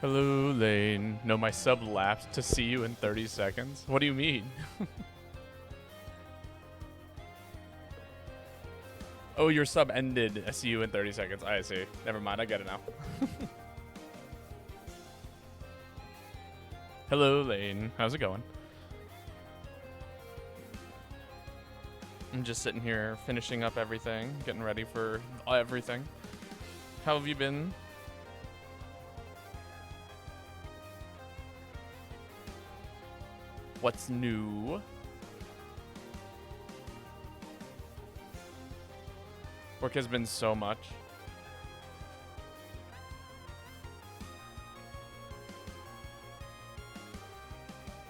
Hello, Lane. No, my sub lapsed to see you in 30 seconds. What do you mean? Oh, your sub ended. I see you in 30 seconds. I see. Never mind. I get it now. Hello, Lane. How's it going? I'm just sitting here finishing up everything, getting ready for everything. How have you been? What's new? Work has been so much.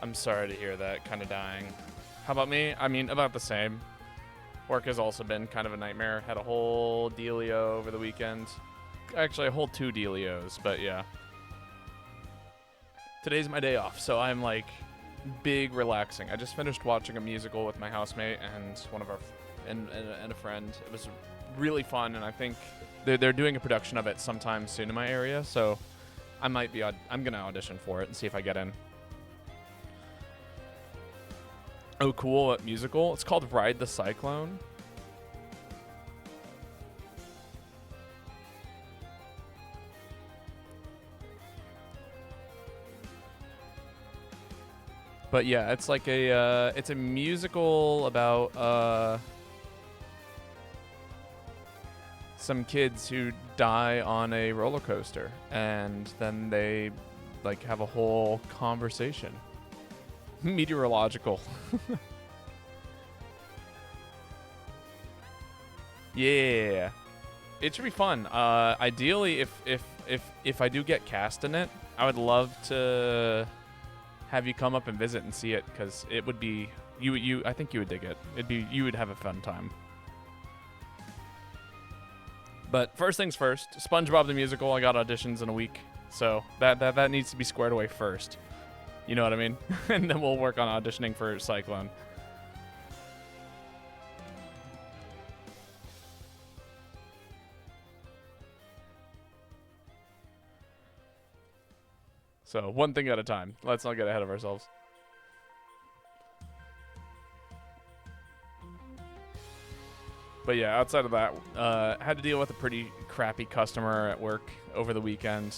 I'm sorry to hear that, kind of dying. How about me? I mean, about the same. Work has also been kind of a nightmare. Had a whole dealio over the weekend. Actually, a whole 2 dealios, but yeah. Today's my day off, so I'm like big relaxing. I just finished watching a musical with my housemate and one of our and a friend. It was really fun, and I think they're doing a production of it sometime soon in my area, so I'm gonna audition for it and see if I get in. Oh, cool. What musical? It's called Ride the Cyclone. But yeah, it's like it's a musical about some kids who die on a roller coaster, and then they like have a whole conversation. Meteorological. Yeah, it should be fun. Ideally, if I do get cast in it, I would love to have you come up and visit and see it, because it would be you. I think you would dig it. You would have a fun time. But first things first, SpongeBob the Musical. I got auditions in a week, so that needs to be squared away first. You know what I mean? And then we'll work on auditioning for Cyclone. So one thing at a time. Let's not get ahead of ourselves. But yeah, outside of that, had to deal with a pretty crappy customer at work over the weekend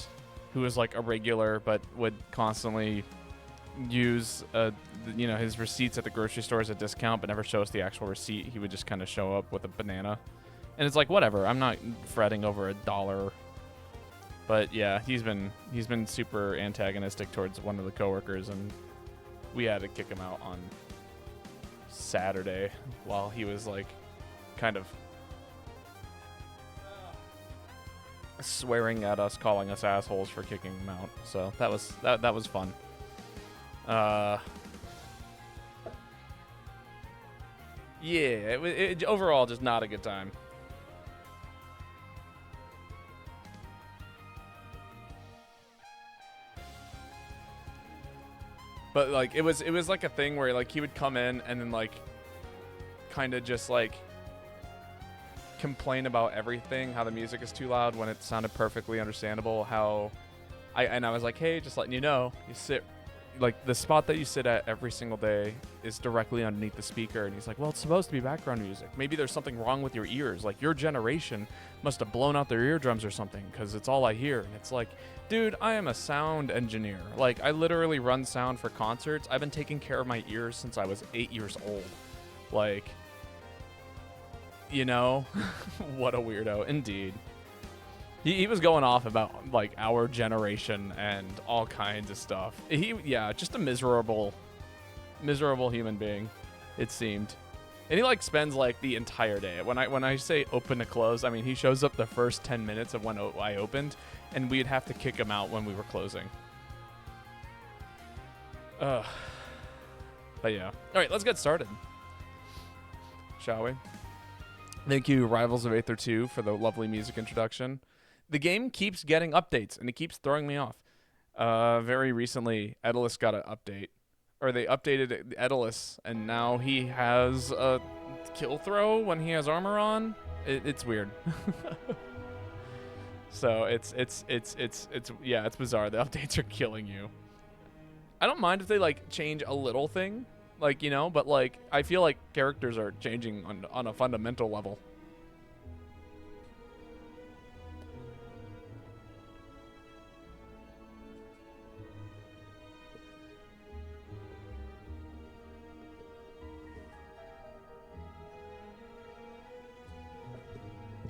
who was like a regular but would constantly use his receipts at the grocery store as a discount but never show us the actual receipt. He would just kind of show up with a banana, and it's like, whatever, I'm not fretting over $1. But yeah, he's been super antagonistic towards one of the coworkers, and we had to kick him out on Saturday while he was like kind of swearing at us, calling us assholes for kicking him out. So that was fun. Yeah, it overall just not a good time. But like it was like a thing where like he would come in and then like kind of just like complain about everything, how the music is too loud when it sounded perfectly understandable. I was like, hey, just letting you know, you sit like the spot that you sit at every single day is directly underneath the speaker. And he's like, well, it's supposed to be background music. Maybe there's something wrong with your ears. Like your generation must have blown out their eardrums or something, because it's all I hear. And it's like, dude, I am a sound engineer. Like I literally run sound for concerts. I've been taking care of my ears since I was 8 years old. Like, you know, what a weirdo. Indeed. He was going off about like our generation and all kinds of stuff. Just a miserable human being, it seemed. And he like spends like the entire day. When I say open to close, I mean he shows up the first 10 minutes of when I opened, and we'd have to kick him out when we were closing. But yeah. All right, let's get started, shall we? Thank you, Rivals of Aether 2, for the lovely music introduction. The game keeps getting updates, and it keeps throwing me off. Very recently, Edalus got an update. Or they updated Edalus, and now he has a kill throw when he has armor on. It's weird. So yeah, it's bizarre. The updates are killing you. I don't mind if they like change a little thing, like, you know, but like I feel like characters are changing on a fundamental level.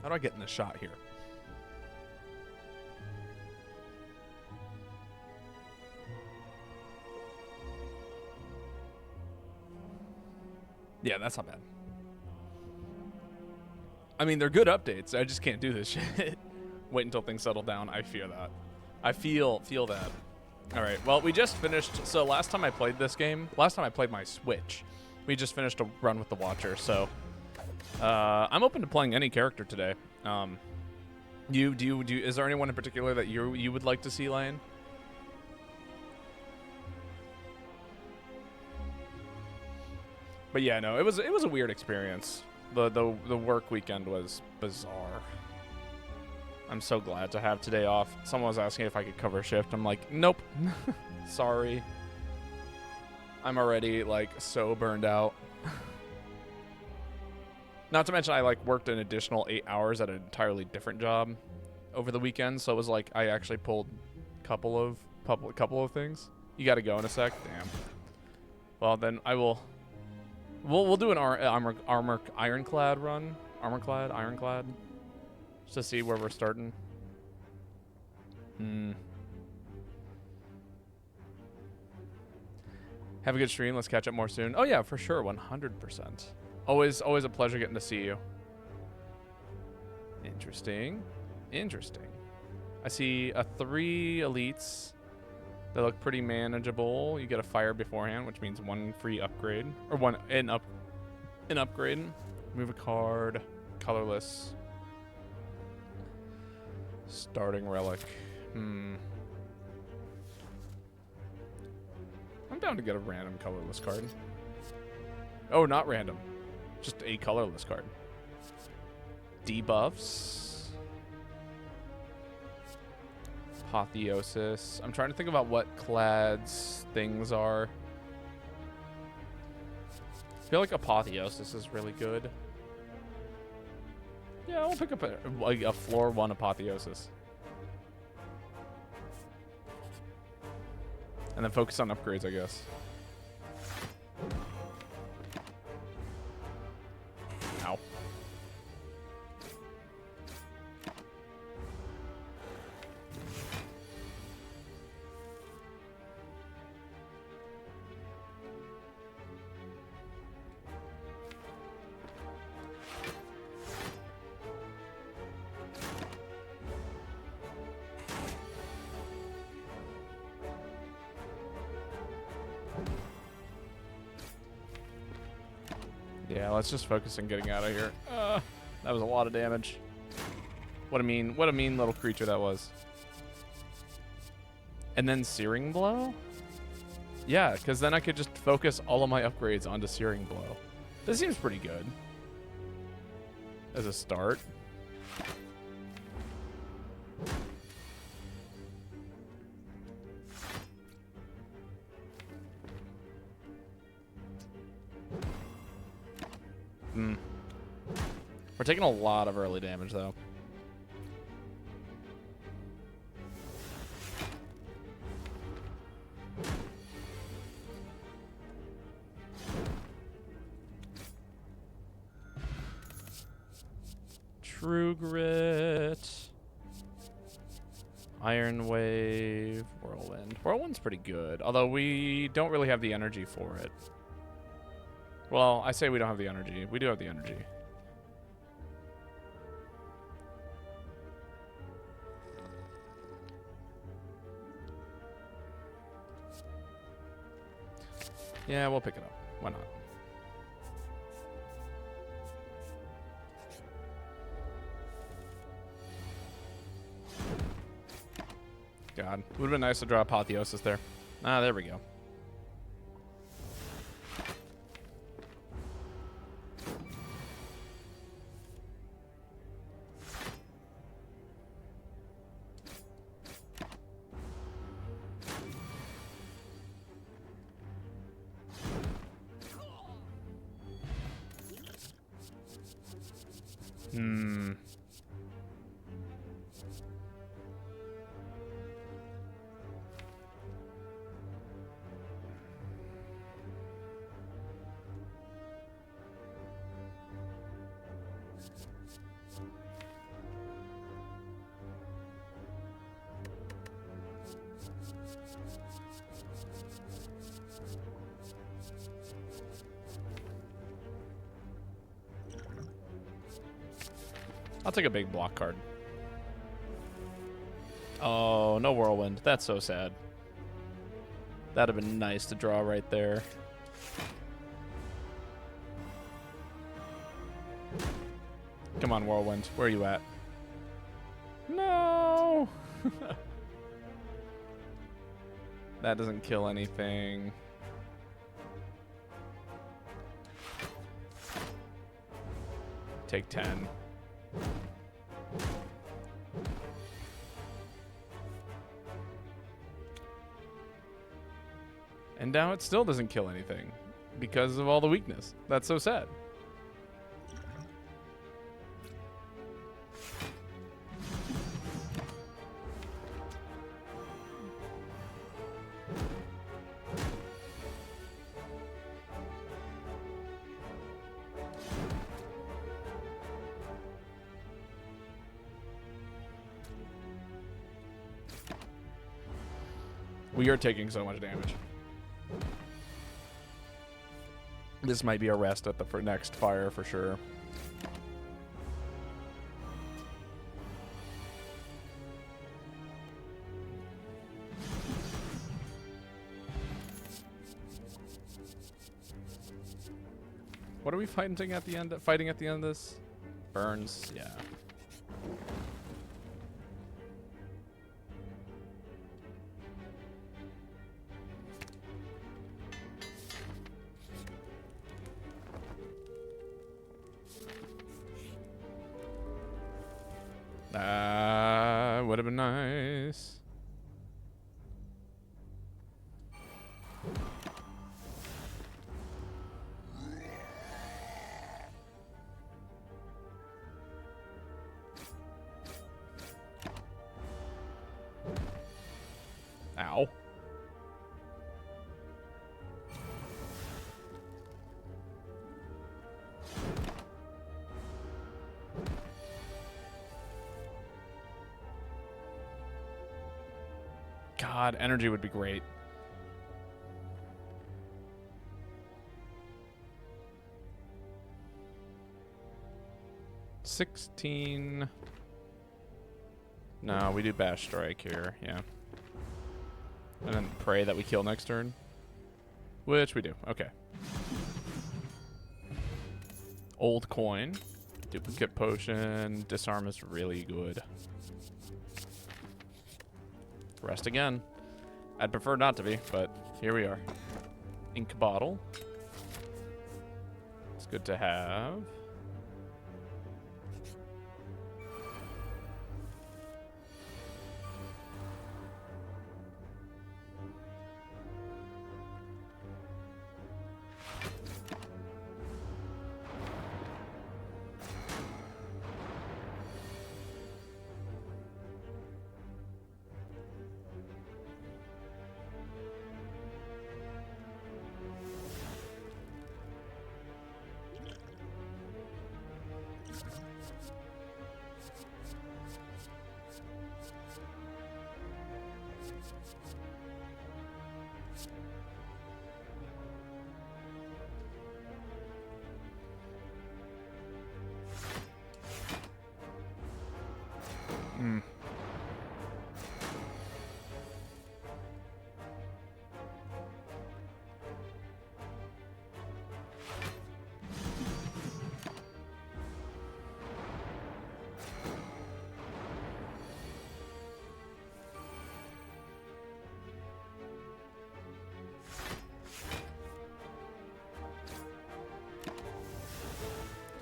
How do I get in the shot here? Yeah, that's not bad. I mean, they're good updates. I just can't do this shit. Wait until things settle down. I fear that. I feel that. All right. Well, we just finished. So last time I played this game, last time I played my Switch, we just finished a run with the Watcher. So I'm open to playing any character today. Is there anyone in particular that you would like to see, Lion? But yeah, no, it was a weird experience. The work weekend was bizarre. I'm so glad to have today off. Someone was asking if I could cover shift. I'm like, nope. Sorry. I'm already like so burned out. Not to mention I like worked an additional 8 hours at an entirely different job over the weekend, so it was like I actually pulled a couple of things. You got to go in a sec. Damn. Well, then I will. We'll do an ironclad run. Ironclad. Just to see where we're starting. Have a good stream. Let's catch up more soon. Oh yeah, for sure. 100%. Always a pleasure getting to see you. Interesting. I see 3 elites. They look pretty manageable. You get a fire beforehand, which means 1 free upgrade. Or an upgrade. Move a card. Colorless. Starting relic. I'm down to get a random colorless card. Oh, not random. Just a colorless card. Debuffs. Apotheosis. I'm trying to think about what Clad's things are. I feel like Apotheosis is really good. Yeah, I'll pick up a floor 1 Apotheosis. And then focus on upgrades, I guess. Ow. Yeah, let's just focus on getting out of here. That was a lot of damage. What a mean little creature that was. And then Searing Blow? Yeah, because then I could just focus all of my upgrades onto Searing Blow. This seems pretty good. As a start. We're taking a lot of early damage, though. True Grit. Iron Wave. Whirlwind. Whirlwind's pretty good, although we don't really have the energy for it. Well, I say we don't have the energy. We do have the energy. Yeah, we'll pick it up. Why not? God, would have been nice to draw Apotheosis there. Ah, there we go. Hmm. I'll take a big block card. Oh, no Whirlwind. That's so sad. That'd have been nice to draw right there. Come on, Whirlwind. Where are you at? No! That doesn't kill anything. Take 10. And now it still doesn't kill anything because of all the weakness. That's so sad. We are taking so much damage. This might be a rest at the next fire for sure. What are we fighting at the end? Fighting at the end of this? Burns, yeah. Would have been nice. Ow. God, energy would be great. $16. No, we do Bash Strike here, yeah. And then pray that we kill next turn. Which we do, okay. Old coin. Duplicate potion. Disarm is really good. Rest again. I'd prefer not to be, but here we are. Ink bottle. It's good to have.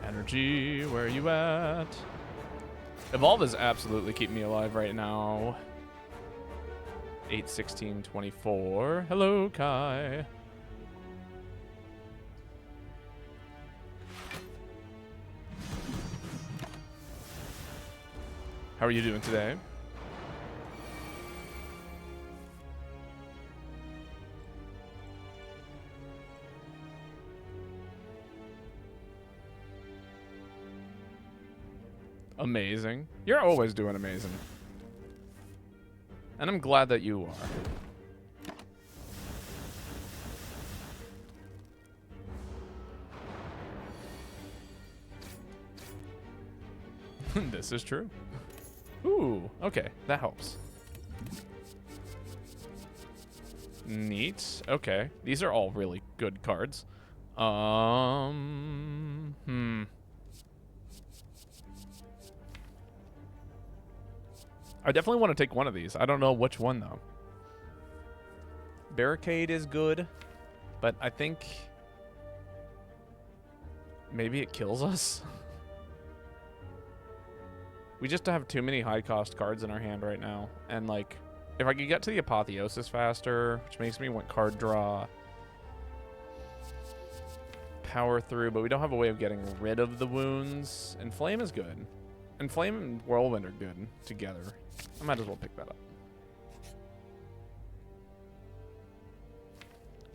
Energy, where are you at? Evolve is absolutely keeping me alive right now. 8, 16, 24. Hello, Kai. How are you doing today? Amazing. You're always doing amazing. And I'm glad that you are. This is true. Ooh, okay. That helps. Neat. Okay. These are all really good cards. I definitely want to take one of these. I don't know which one, though. Barricade is good, but I think maybe it kills us. We just have too many high-cost cards in our hand right now. And, like, if I could get to the Apotheosis faster, which makes me want card draw, power through, but we don't have a way of getting rid of the wounds. And Flame is good. And Flame and Whirlwind are good together. I might as well pick that up.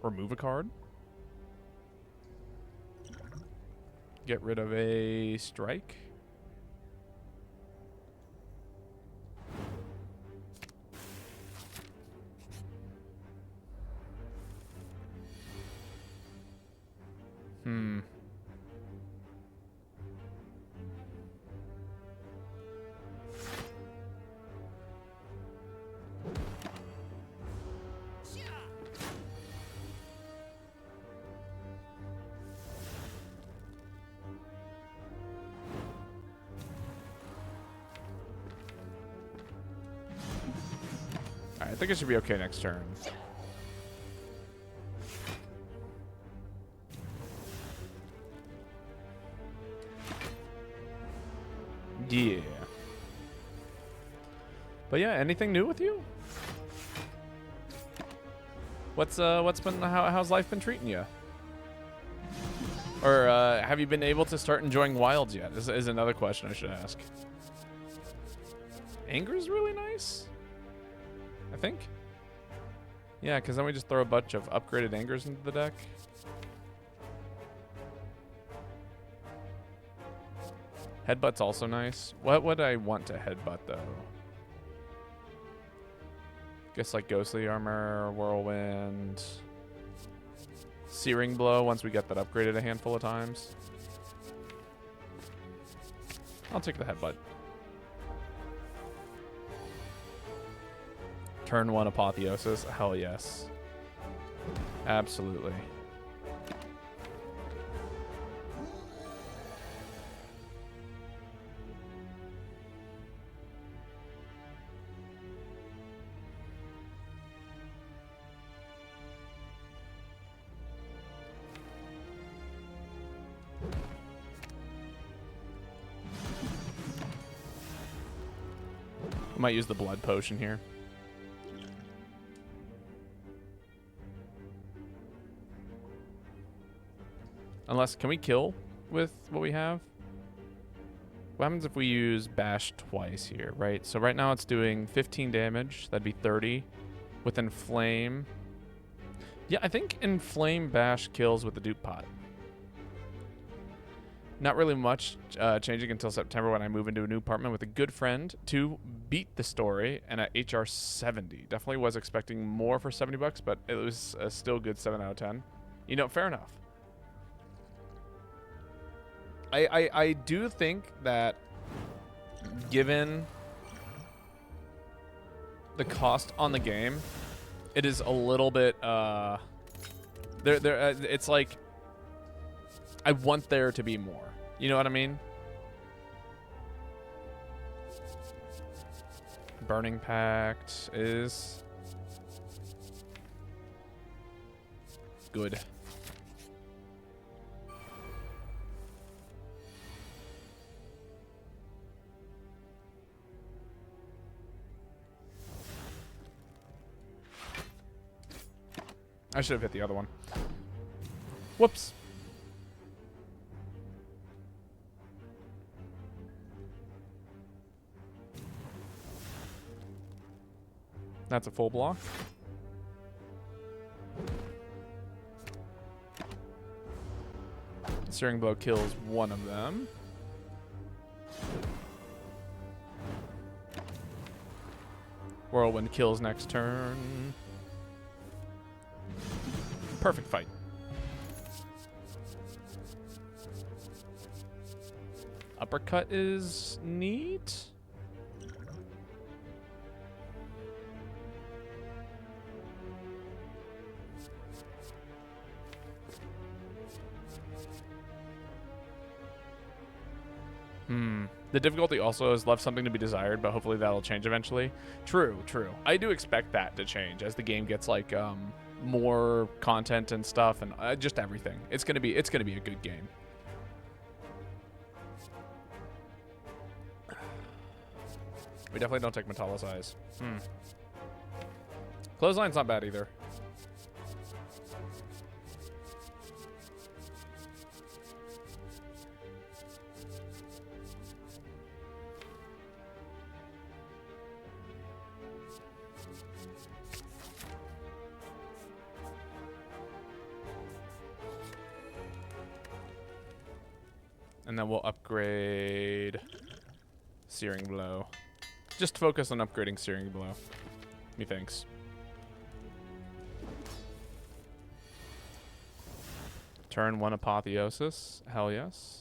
Remove a card. Get rid of a strike. I think it should be okay next turn. Yeah. But yeah, anything new with you? How's life been treating you? Or have you been able to start enjoying Wilds yet? Is another question I should ask. Anger is really nice, I think. Yeah, because then we just throw a bunch of upgraded Angers into the deck. Headbutt's also nice. What would I want to headbutt, though? Guess like Ghostly Armor, Whirlwind, Searing Blow once we get that upgraded a handful of times. I'll take the headbutt. Turn 1 Apotheosis. Hell yes. Absolutely. Might use the blood potion here. Unless, can we kill with what we have? What happens if we use bash twice here, right? So right now it's doing 15 damage. That'd be 30. With Inflame. Yeah, I think Inflame bash kills with the dupe pot. Not really much changing until September when I move into a new apartment with a good friend to beat the story and at HR 70. Definitely was expecting more for 70 bucks, but it was a still good 7 out of 10. You know, fair enough. I do think that given the cost on the game, it is a little bit it's like I want there to be more. You know what I mean? Burning Pact is good. I should have hit the other one. Whoops. That's a full block. Searing Blow kills one of them. Whirlwind kills next turn. Perfect fight. Uppercut is neat. The difficulty also has left something to be desired, but hopefully that'll change eventually. True, true. I do expect that to change as the game gets like more content and stuff, and just everything. It's gonna be a good game. We definitely don't take Metallicize. Clothesline's not bad either. And then we'll upgrade Searing Blow. Just focus on upgrading Searing Blow. Methinks. Turn 1 Apotheosis. Hell yes.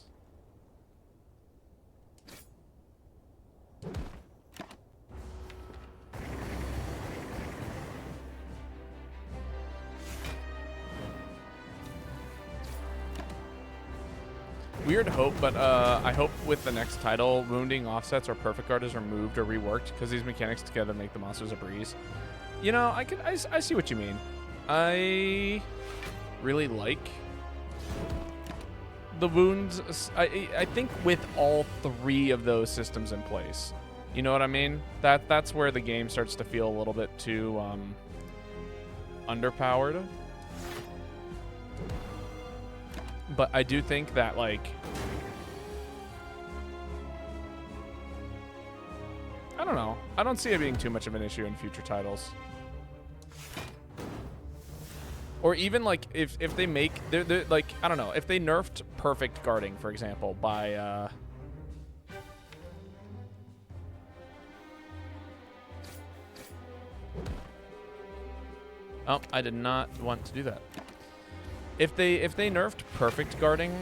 Weird hope, but I hope with the next title, wounding, offsets, or perfect guard is removed or reworked, because these mechanics together make the monsters a breeze. You know, I see what you mean. I really like the wounds. I think with all 3 of those systems in place, you know what I mean? That's where the game starts to feel a little bit too underpowered. But I do think that, like, I don't know. I don't see it being too much of an issue in future titles. Or even, like, if they make, they're like, I don't know, if they nerfed perfect guarding, for example, by, oh, I did not want to do that. If they nerfed perfect guarding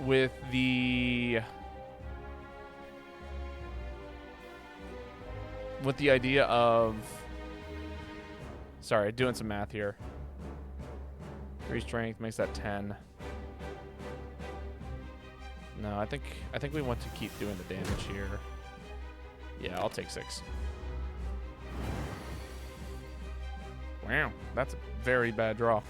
with the idea of, sorry, doing some math here. 3 strength makes that 10. No, I think we want to keep doing the damage here. Yeah, I'll take 6. Wow, that's a very bad draw.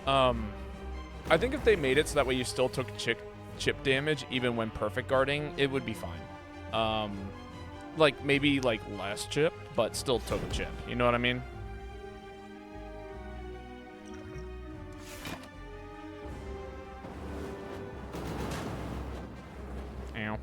I think if they made it so that way you still took chip damage even when perfect guarding, it would be fine. Like maybe like less chip, but still took a chip. You know what I mean? Ow.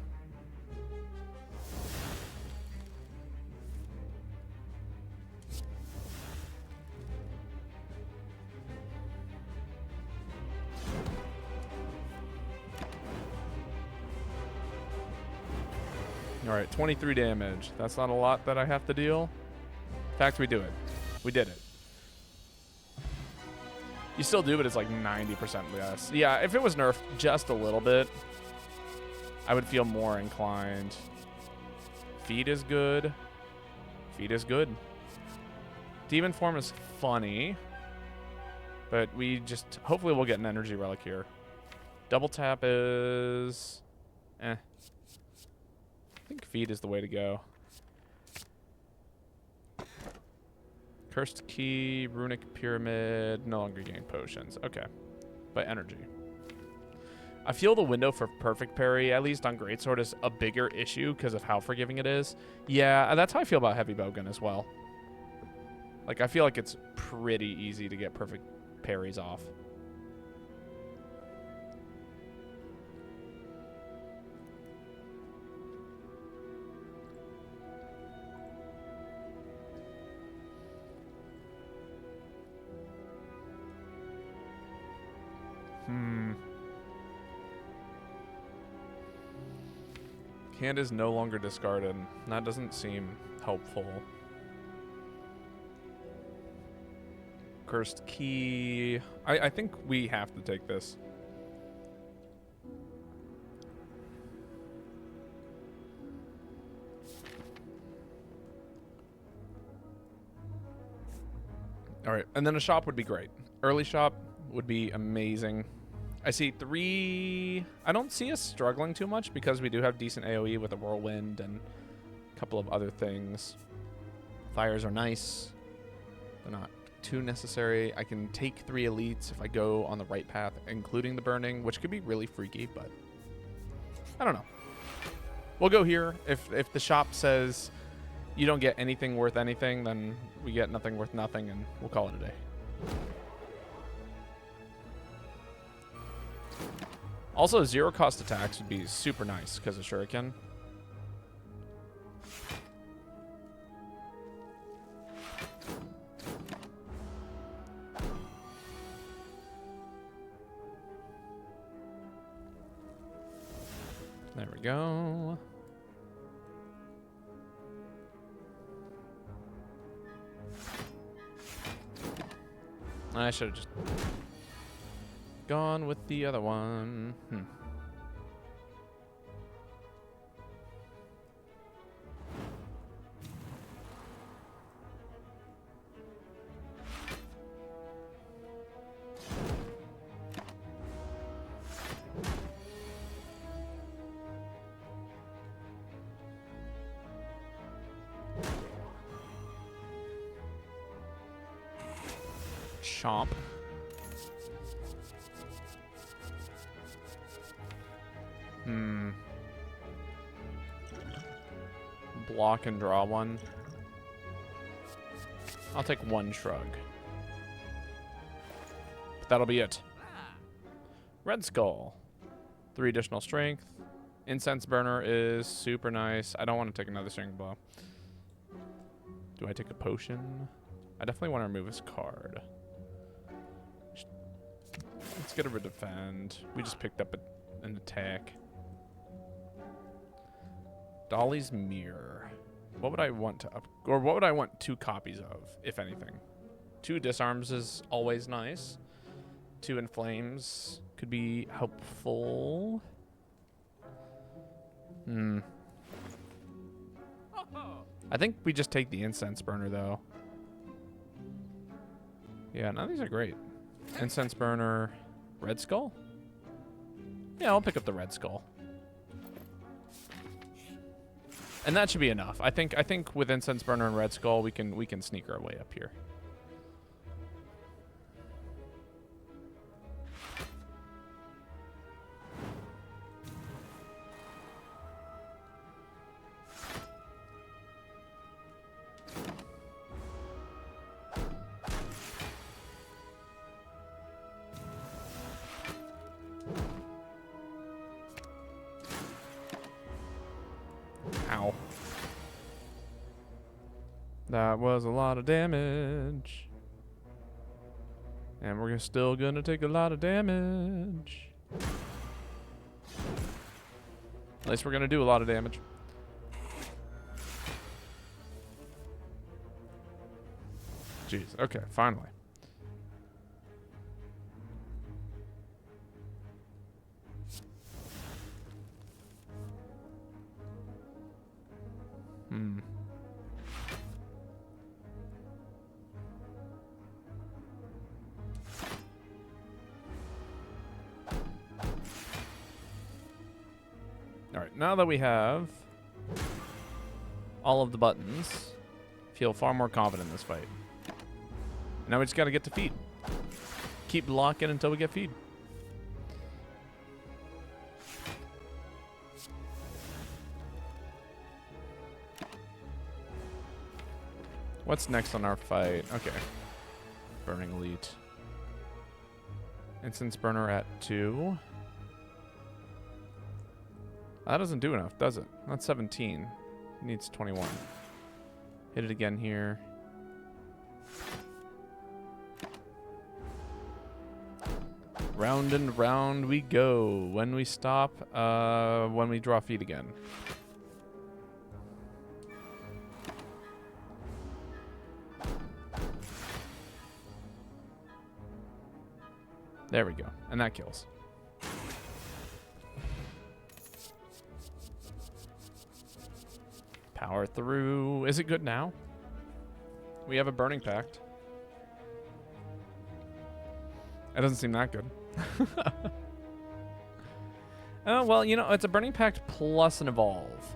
All right, 23 damage. That's not a lot that I have to deal. In fact, we do it. We did it. You still do, but it's like 90% less. Yeah, if it was nerfed just a little bit, I would feel more inclined. Feed is good. Feed is good. Demon form is funny, but we just, hopefully we'll get an energy relic here. Double tap is, eh. I think feed is the way to go. Cursed Key, Runic Pyramid, no longer gain potions. Okay, but energy. I feel the window for perfect parry, at least on Greatsword, is a bigger issue because of how forgiving it is. Yeah, that's how I feel about Heavy Bowgun as well. Like, I feel like it's pretty easy to get perfect parries off. Hand is no longer discarded. That doesn't seem helpful. Cursed key. I think we have to take this. All right, and then a shop would be great. Early shop would be amazing. I see 3. I don't see us struggling too much because we do have decent AoE with a whirlwind and a couple of other things. Fires are nice. They're not too necessary. I can take 3 elites if I go on the right path, including the burning, which could be really freaky, but I don't know. We'll go here. If the shop says you don't get anything worth anything, then we get nothing worth nothing, and we'll call it a day. Also, 0 cost attacks would be super nice because of Shuriken. There we go. I should have just gone with the other one. Chomp. Block and draw one. I'll take 1 shrug. But that'll be it. Red Skull. 3 additional strength. Incense burner is super nice. I don't want to take another string blow. Do I take a potion? I definitely want to remove his card. Let's get rid of defend. We just picked up an attack. Dolly's Mirror. What would I want to or what would I want 2 copies of, if anything? 2 disarms is always nice. 2 inflames could be helpful. I think we just take the incense burner though. Yeah, none of these are great. Incense burner, Red Skull? Yeah, I'll pick up the Red Skull. And that should be enough. I think with Incense burner and Red Skull we can sneak our way up here. Ow. That was a lot of damage. And we're still gonna take a lot of damage. At least we're gonna do a lot of damage. Jeez, okay, finally. Alright, now that we have all of the buttons, feel far more confident in this fight. Now we just gotta get to feed. Keep locking until we get feed. What's next on our fight? Okay. Burning Elite. Incense burner at 2. That doesn't do enough, does it? That's 17. It needs 21. Hit it again here. Round and round we go. When we stop, when we draw feet again. There we go. And that kills. Power through. Is it good now? We have a Burning Pact. It doesn't seem that good. Oh, well, you know, it's a Burning Pact plus an Evolve.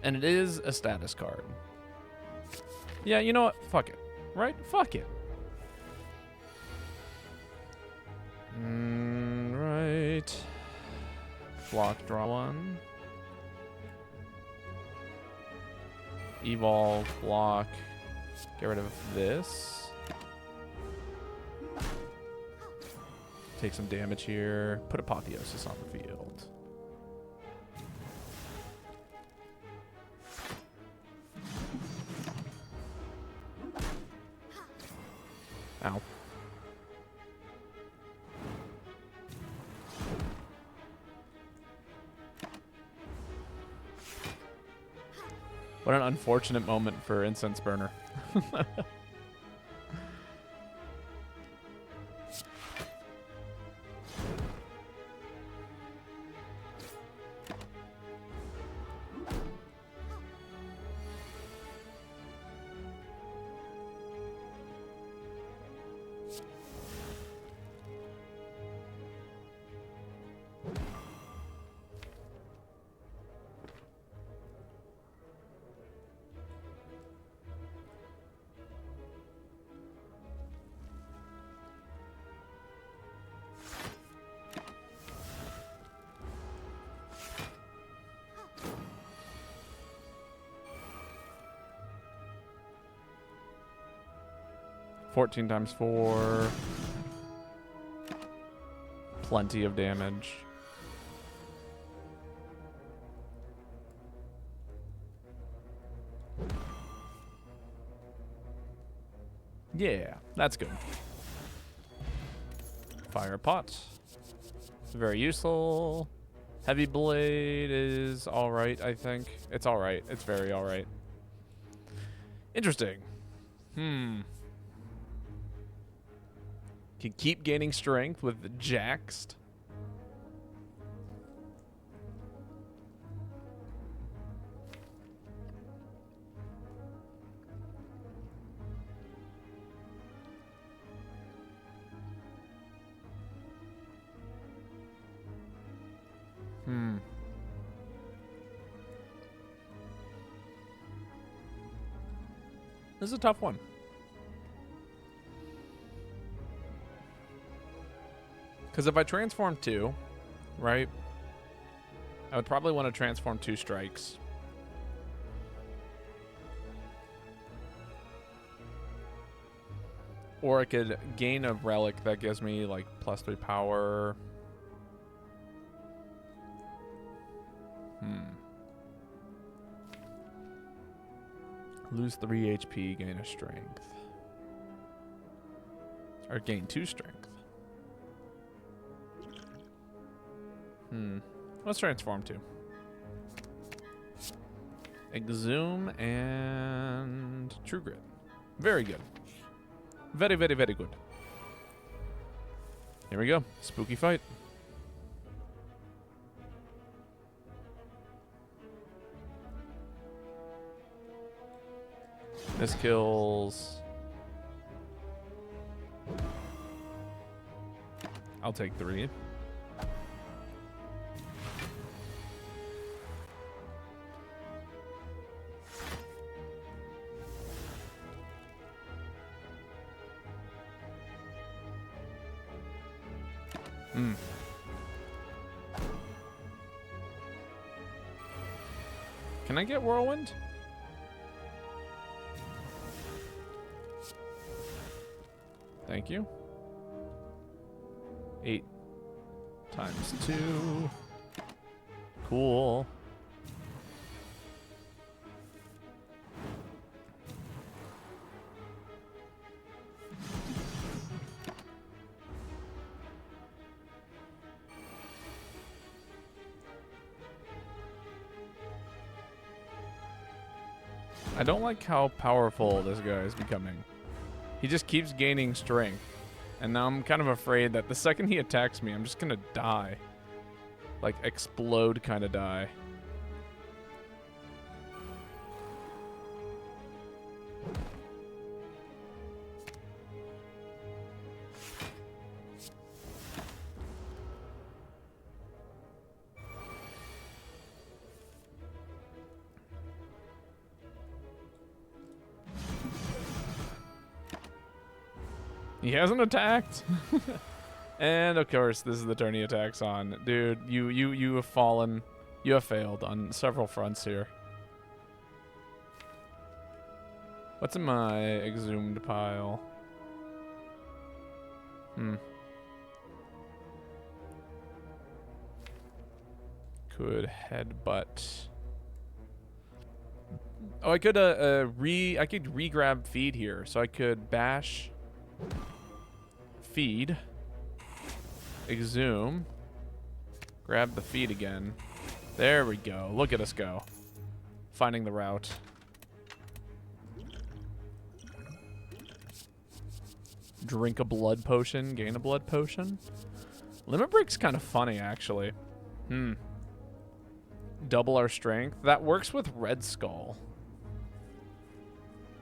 And it is a status card. Yeah, you know what? Fuck it. Right? Fuck it. Right. Block, draw one. Evolve, block. Get rid of this. Take some damage here. Put Apotheosis on the field. Ow. What an unfortunate moment for Incense Burner. 14 times 4. Plenty of damage. Yeah, that's good. Fire pot. Very useful. Heavy blade is alright, I think. It's alright. It's very alright. Interesting. Can keep gaining strength with the Jaxed. This is a tough one. Because if I transform 2, right, I would probably want to transform 2 strikes. Or I could gain a relic that gives me like +3 power. Lose 3 HP, gain a strength. Or gain 2 strength. Let's transform 2. Exhume and True Grit. Very good. Very, very, very good. Here we go. Spooky fight. This kills. I'll take 3. Can I get Whirlwind? Thank you. 8 times 2. Cool. I don't like how powerful this guy is becoming. He just keeps gaining strength. And now I'm kind of afraid that the second he attacks me, I'm just gonna die. Like, explode kind of die. He hasn't attacked. And of course, this is the turn he attacks on. Dude, you have fallen. You have failed on several fronts here. What's in my exhumed pile? Could headbutt. Oh, I could I could re-grab feed here. So I could bash, feed, exhume, grab the feed again. There we go. Look at us go. Finding the route. Drink a blood potion, gain a blood potion. Limit Break's kind of funny, actually. Double our strength. That works with Red Skull.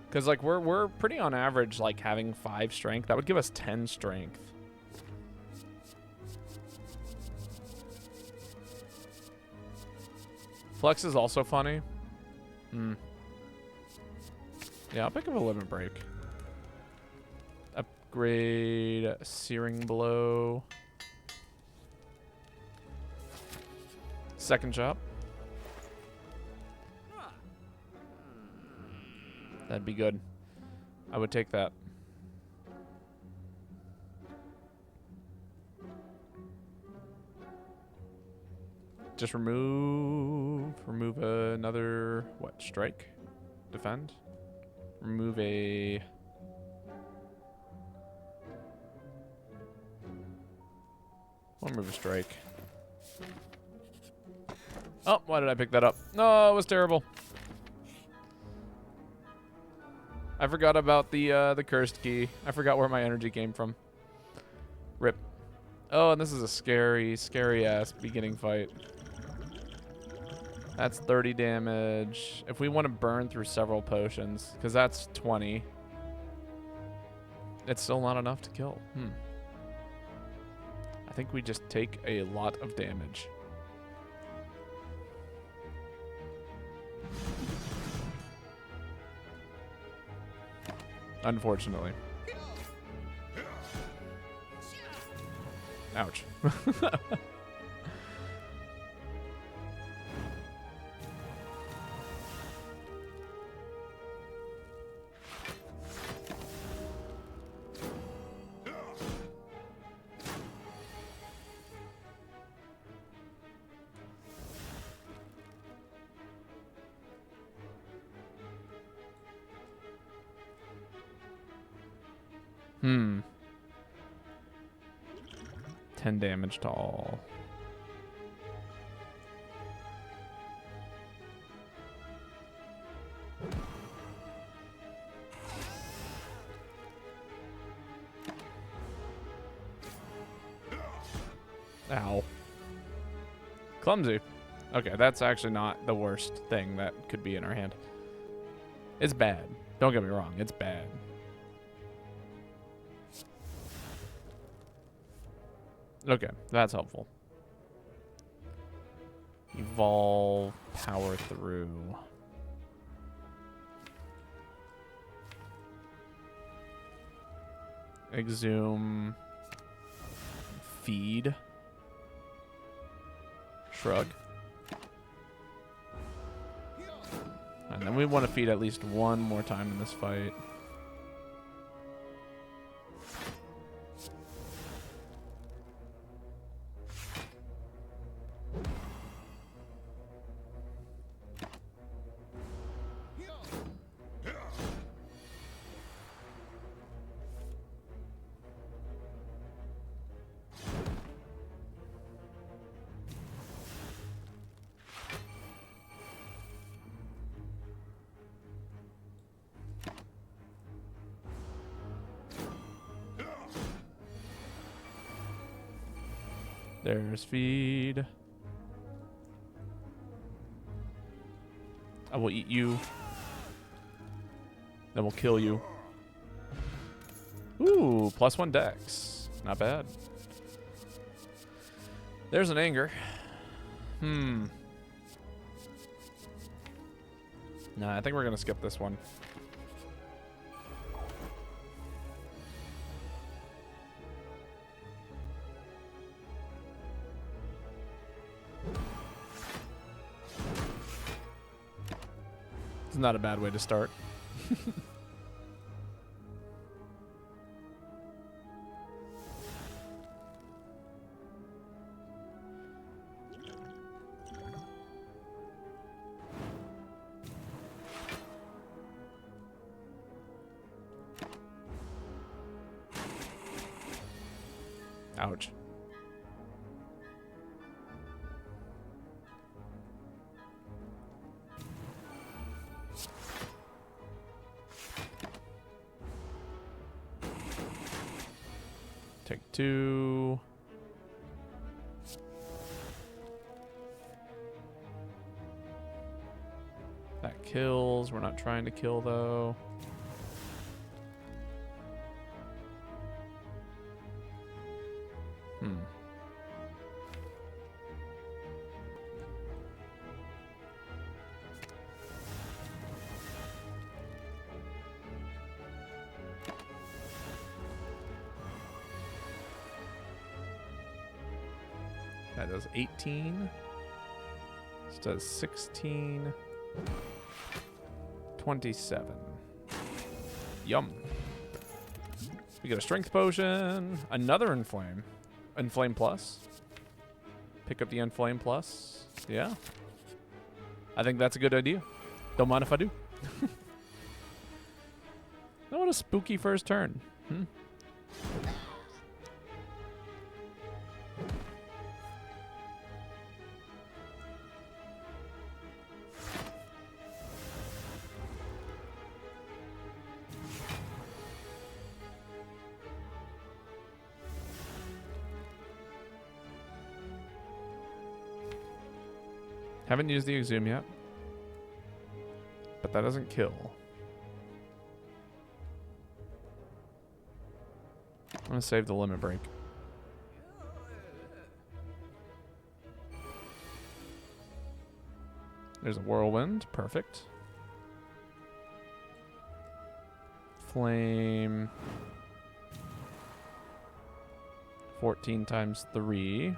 Because, like, we're pretty on average, like, having 5 strength. That would give us 10 strength. Flex is also funny. Yeah, I'll pick up a Limit Break. Upgrade Searing Blow. Second chop. That'd be good. I would take that. Just remove another, what, strike? Defend? Remove a... I'll remove a strike. Oh, why did I pick that up? No, it was terrible. I forgot about the cursed key. I forgot where my energy came from. Rip. Oh, and this is a scary, scary ass beginning fight. That's 30 damage. If we want to burn through several potions, because that's 20. It's still not enough to kill. I think we just take a lot of damage. Unfortunately. Ouch. Hmm. 10 damage to all. Ow. Clumsy. Okay, that's actually not the worst thing that could be in our hand. It's bad. Don't get me wrong, it's bad. Okay, that's helpful. Evolve, power through. Exhume, feed, shrug. And then we want to feed at least one more time in this fight. There's feed. I will eat you. Then we'll kill you. Ooh, +1 dex. Not bad. There's an anger. Nah, I think we're gonna skip this one. It's not a bad way to start. Ouch. Take 2. That kills. We're not trying to kill though. That does 18. This does 16. 27. Yum. We get a strength potion. Another inflame. Inflame plus. Pick up the inflame plus. Yeah. I think that's a good idea. Don't mind if I do. Oh, what a spooky first turn. Haven't used the Exhume yet. But that doesn't kill. I'm going to save the limit break. There's a whirlwind. Perfect. Flame. 14 times 3.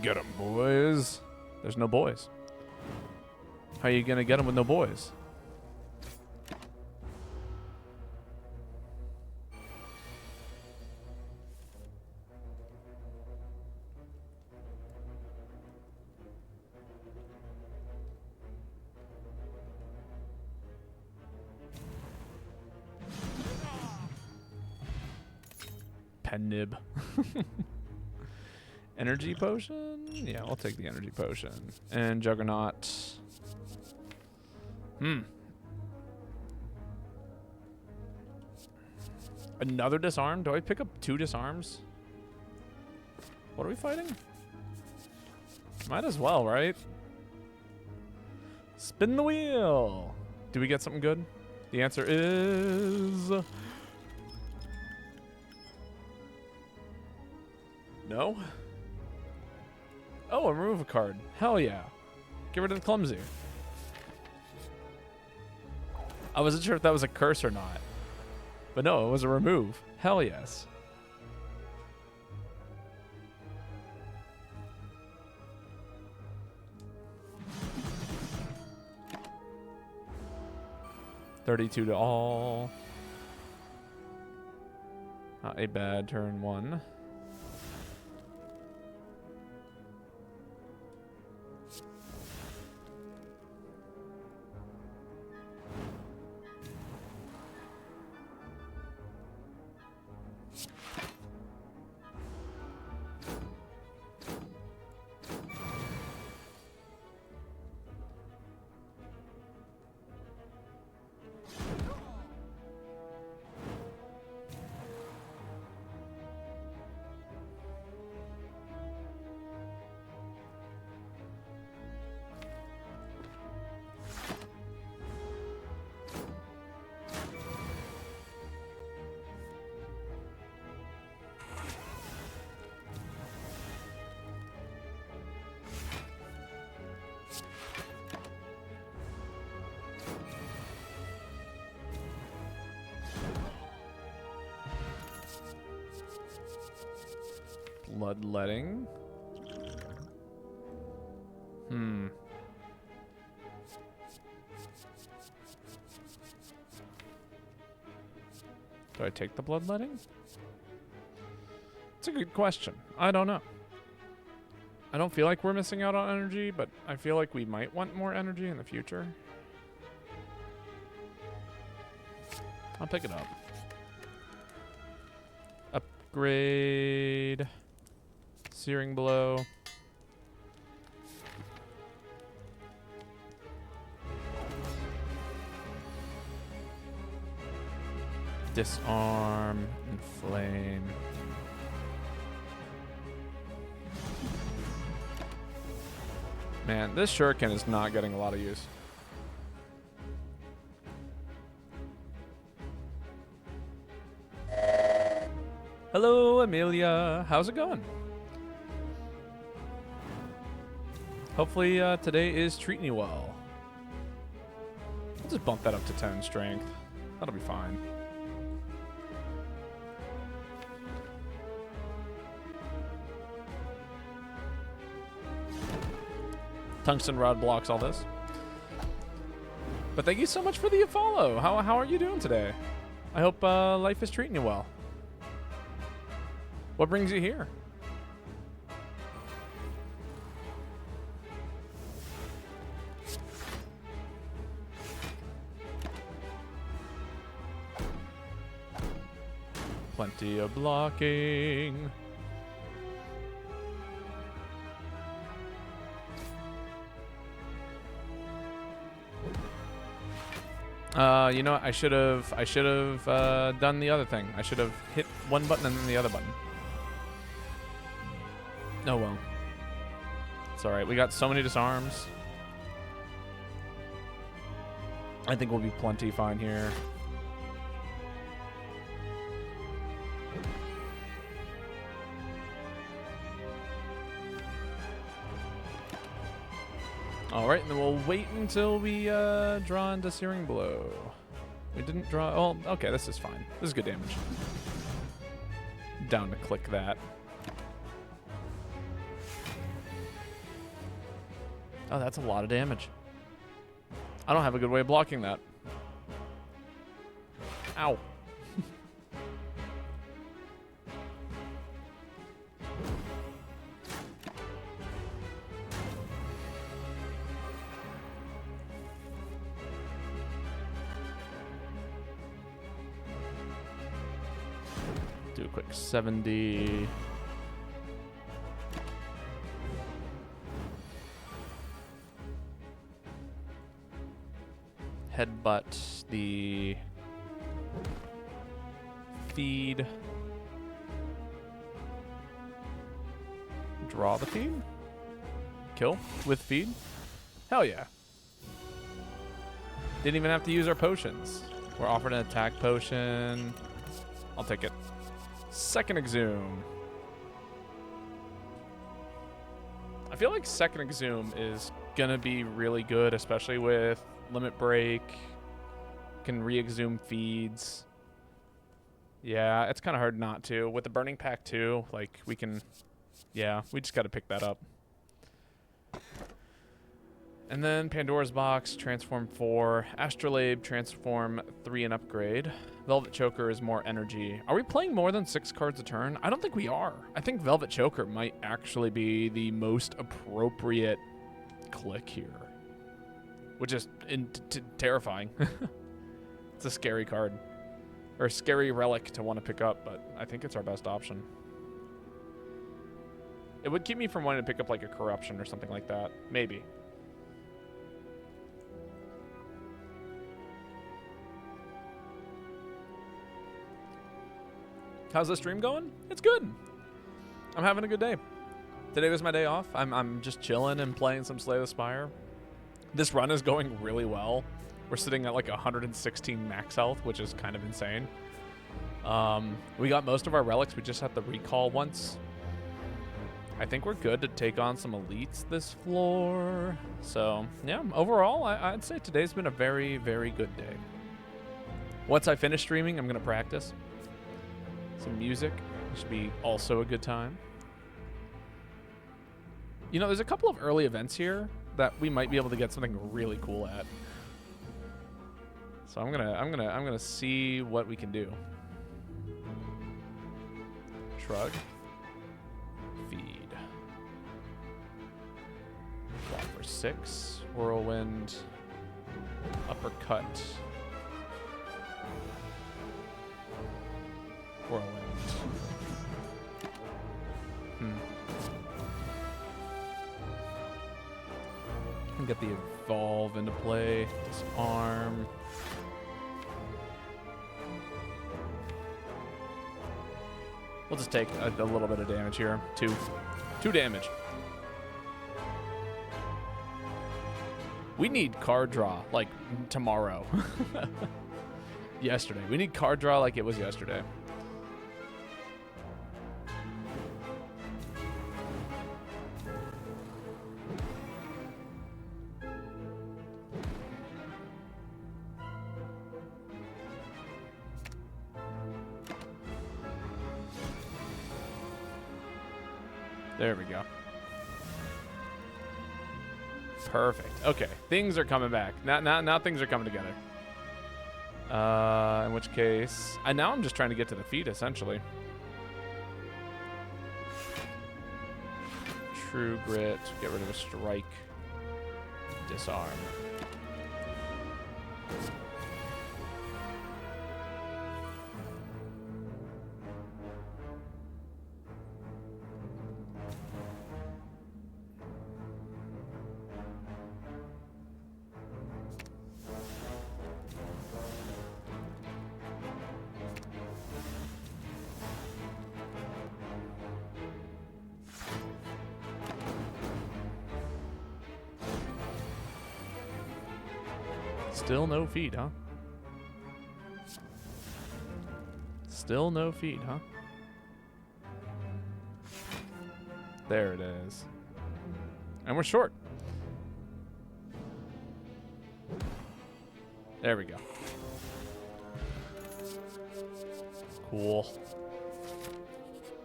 Get them, boys. There's no boys. How are you going to get them with no boys? Pen nib. Energy potion? Yeah, I'll take the energy potion. And Juggernaut. Another disarm? Do I pick up 2 disarms? What are we fighting? Might as well, right? Spin the wheel. Do we get something good? The answer is... no? Oh, a remove a card. Hell yeah. Get rid of the clumsy. I wasn't sure if that was a curse or not. But no, it was a remove. Hell yes. $32 to all. Not a bad turn 1. Bloodletting. Hmm. Do I take the bloodletting? It's a good question. I don't know. I don't feel like we're missing out on energy, but I feel like we might want more energy in the future. I'll pick it up. Upgrade. Searing blow. Disarm and flame. Man, this shuriken is not getting a lot of use. Hello, Amelia. How's it going? Hopefully today is treating you well. I'll just bump that up to 10 strength. That'll be fine. Tungsten rod blocks all this. But thank you so much for the follow. How are you doing today? I hope life is treating you well. What brings you here? Plenty of blocking. You know what? I should have done the other thing. I should have hit one button and then the other button. Oh well. It's alright. We got so many disarms. I think we'll be plenty fine here. Alright, and then we'll wait until we draw into Searing Blow. We didn't draw... Oh, okay, this is fine. This is good damage. Down to click that. Oh, that's a lot of damage. I don't have a good way of blocking that. Ow. Do a quick 70. Headbutt the feed. Draw the feed. Kill with feed. Hell yeah. Didn't even have to use our potions. We're offered an attack potion. I'll take it. Second Exhume. I feel like Second Exhume is gonna be really good, especially with Limit Break. Can re-exhume feeds. Yeah, it's kind of hard not to. With the Burning Pack too, like we can... Yeah, we just gotta pick that up. And then Pandora's Box, Transform 4. Astrolabe, Transform 3 and upgrade. Velvet Choker is more energy. Are we playing more than 6 cards a turn? I don't think we are. I think Velvet Choker might actually be the most appropriate click here. Which is terrifying. It's a scary card. Or a scary relic to want to pick up, but I think it's our best option. It would keep me from wanting to pick up like a Corruption or something like that. Maybe. How's the stream going? It's good. I'm having a good day. Today was my day off. I'm just chilling and playing some Slay the Spire. This run is going really well. We're sitting at like 116 max health, which is kind of insane. We got most of our relics. We just have to recall once. I think we're good to take on some elites this floor. So, yeah, overall, I'd say today's been a very, very good day. Once I finish streaming, I'm going to practice some music. Should be also a good time. You know, there's a couple of early events here that we might be able to get something really cool at. So I'm gonna see what we can do. Shrug. Feed. Block for 6. Whirlwind. Uppercut. Whirlwind. Get the evolve into play. Disarm. We'll just take a little bit of damage here. 2 damage. We need card draw like tomorrow. Yesterday. We need card draw like it was yesterday. There we go. Perfect. Okay, things are coming back. Now things are coming together. In which case, now I'm just trying to get to the feet, essentially. True Grit. Get rid of a strike. Disarm. Still no feed, huh? Still no feed, huh? There it is. And we're short. There we go. Cool.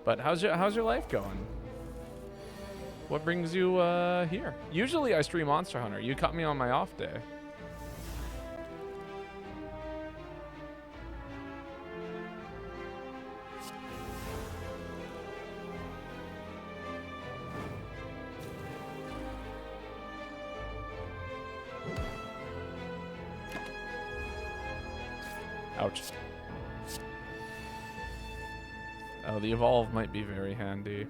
But how's your life going? What brings you here? Usually I stream Monster Hunter. You caught me on my off day. Ouch. Oh, the evolve might be very handy.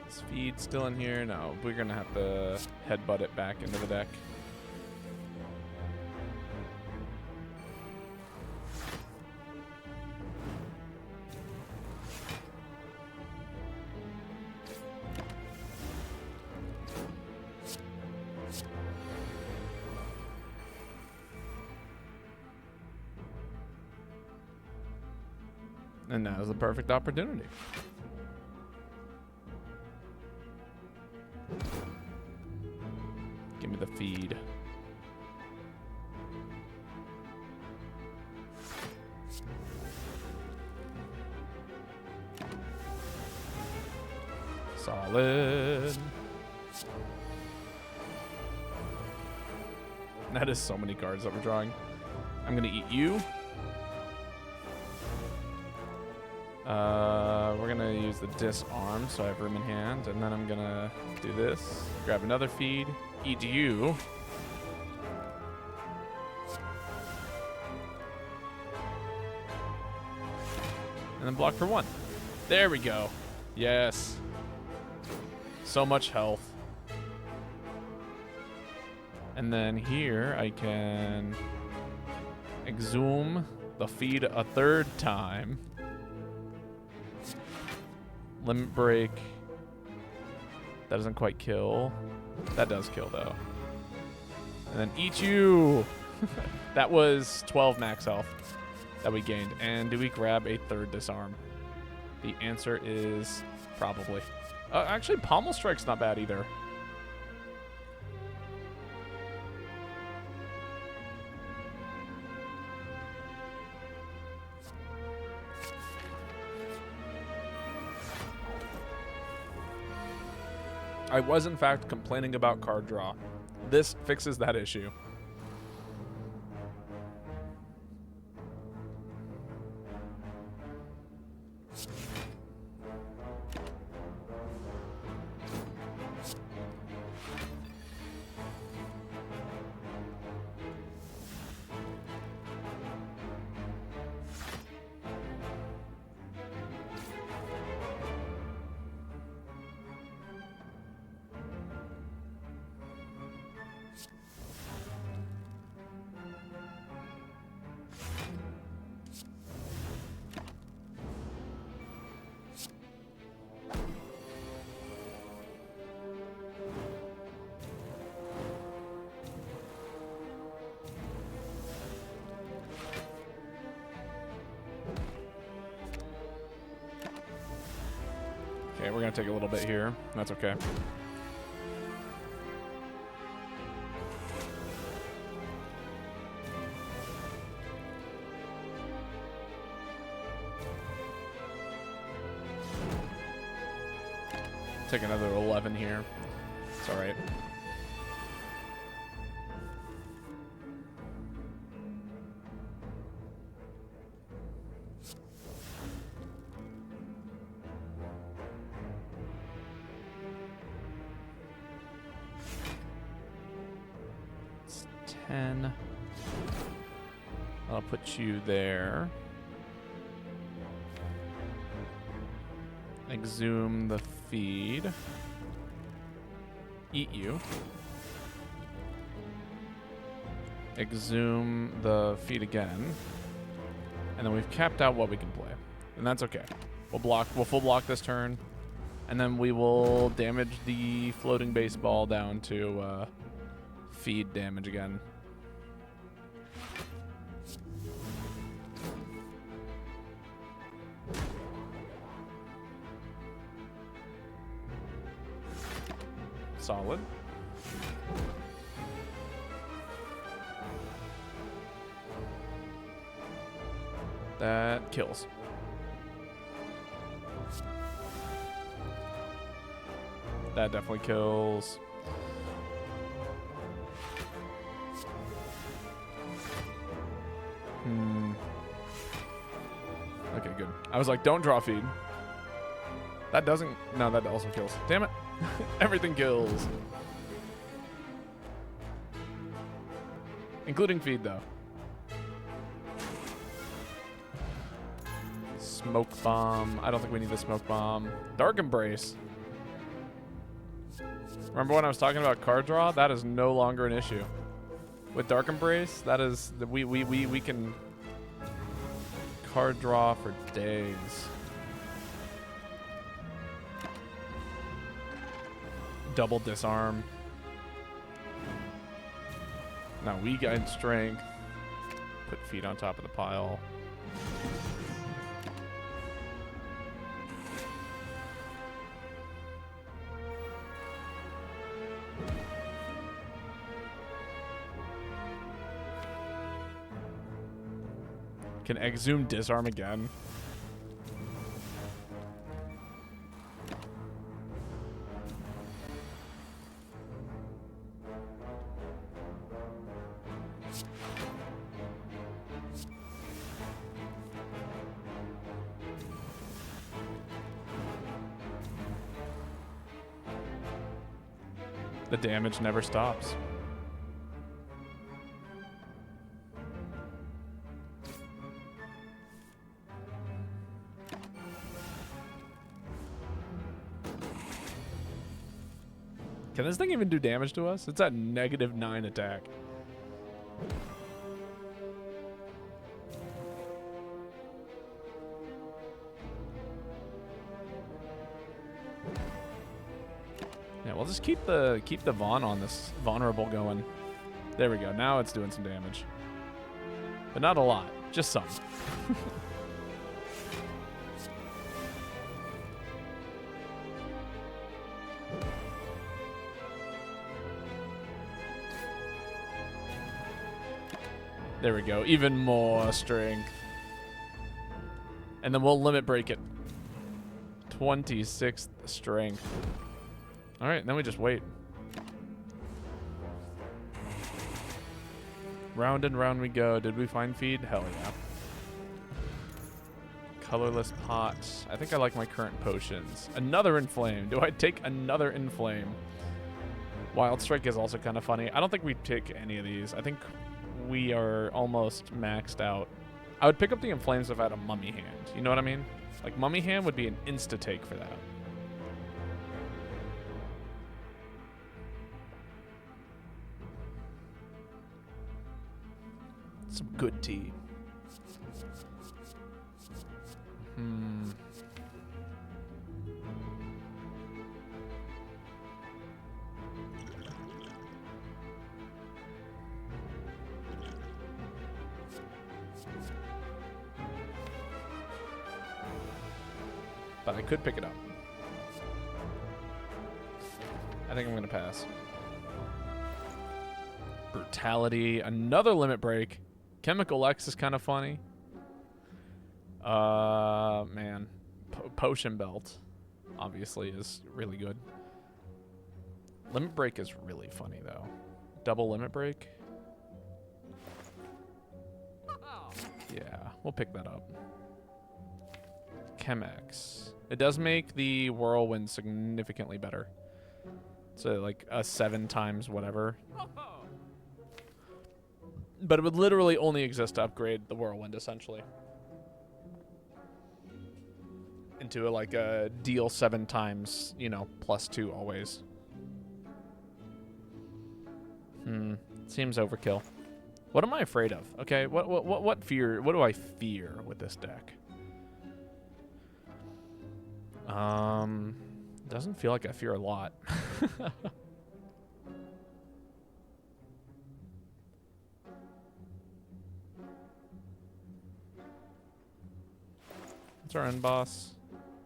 Speed still in here? No, we're gonna have to headbutt it back into the deck. And now's the perfect opportunity. Give me the feed. Solid. That is so many cards that we're drawing. I'm gonna eat you. We're gonna use the disarm, so I have room in hand, and then I'm gonna do this. Grab another feed, eat you. And then block for 1. There we go. Yes. So much health. And then here I can exhume the feed a 3rd time. Limit break. That doesn't quite kill. That does kill though. And then eat you. That was 12 max health that we gained. And do we grab a 3rd disarm? The answer is probably. Actually, Pommel Strike's not bad either. I was, in fact, complaining about card draw. This fixes that issue. Okay, we're going to take a little bit here. That's okay. Take another 11 here. It's all right. It's 10. I'll put you there. Exhume the feed. Eat you. Exhume the feed again. And then we've capped out what we can play. And that's okay. We'll full block this turn. And then we will damage the floating baseball down to feed damage again. Solid. That kills. That definitely kills. Okay, good. I was like, don't draw feed. That doesn't... No, that also kills. Damn it. Everything kills. Including feed, though. Smoke bomb. I don't think we need the smoke bomb. Dark Embrace. Remember when I was talking about card draw? That is no longer an issue. With Dark Embrace, that is... We can card draw for days. Double disarm. Now we gain strength. Put feet on top of the pile. Can exhume disarm again. The damage never stops. Can this thing even do damage to us? It's at -9 attack. Yeah, we'll just keep the Vaughn on this vulnerable going. There we go. Now it's doing some damage. But not a lot. Just some. There we go. Even more strength. And then we'll limit break it. 26th strength. All right, then we just wait. Round and round we go. Did we find feed? Hell yeah. Colorless pots. I think I like my current potions. Another inflame. Do I take another inflame? Wild strike is also kind of funny. I don't think we take any of these. I think we are almost maxed out. I would pick up the inflames if I had a mummy hand. You know what I mean? Like mummy hand would be an insta take for that. Some good tea. But I could pick it up. I think I'm going to pass. Brutality. Another limit break. Chemical X is kind of funny. Man. Potion Belt, obviously, is really good. Limit Break is really funny, though. Double Limit Break. Yeah, we'll pick that up. Chemex. It does make the Whirlwind significantly better. So, like, a 7 times whatever. But it would literally only exist to upgrade the Whirlwind, essentially. Into like a deal 7 times, you know, +2 always. Seems overkill. What am I afraid of? Okay, what fear? What do I fear with this deck? Doesn't feel like I fear a lot. What's our end boss?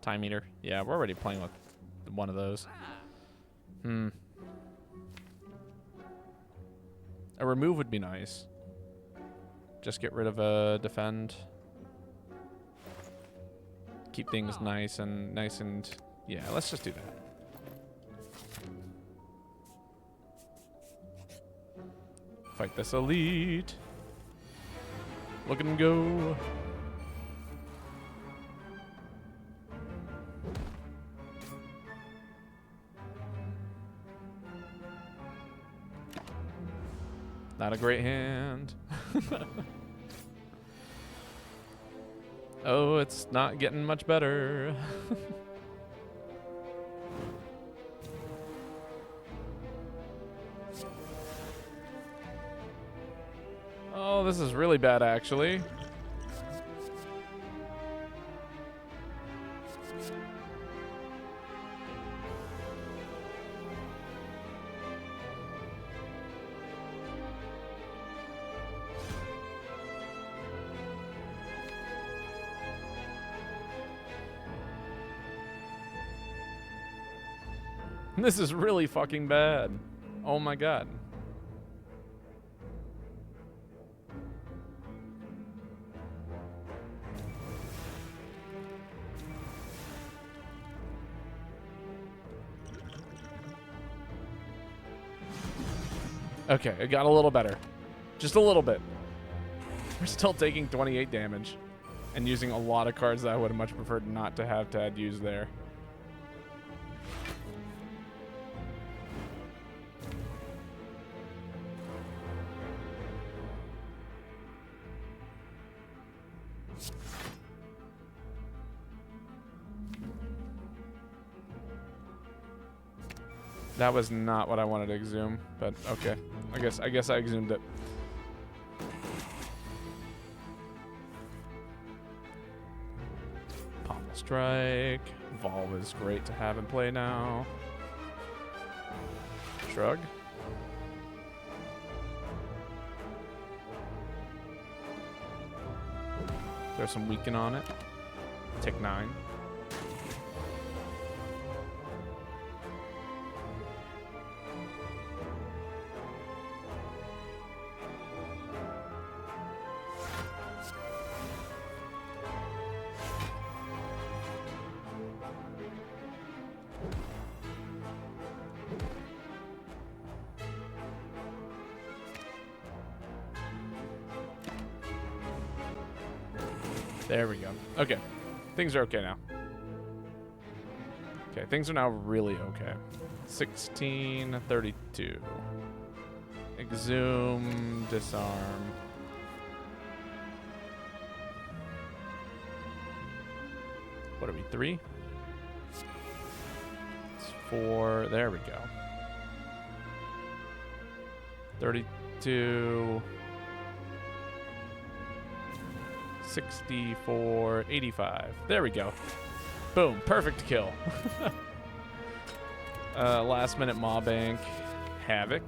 Time meter. Yeah, we're already playing with one of those. A remove would be nice. Just get rid of a defend. Keep things nice and yeah, let's just do that. Fight this elite. Look at him go. Not a great hand. Oh, it's not getting much better. Oh, this is really bad, actually. This is really fucking bad. Oh my god. Okay, it got a little better. Just a little bit. We're still taking 28 damage and using a lot of cards that I would have much preferred not to have had used there. That was not what I wanted to exhume, but okay. I guess I exhumed it. Pommel Strike. Volve is great to have in play now. Shrug. There's some weaken on it. Tick 9. There we go. Okay. Things are okay now. Okay, things are now really okay. 1632. Exhume, disarm. What are we, 3? It's 4. There we go. 32. 64. 85. There we go. Boom. Perfect kill. Last minute Maw Bank. Havoc.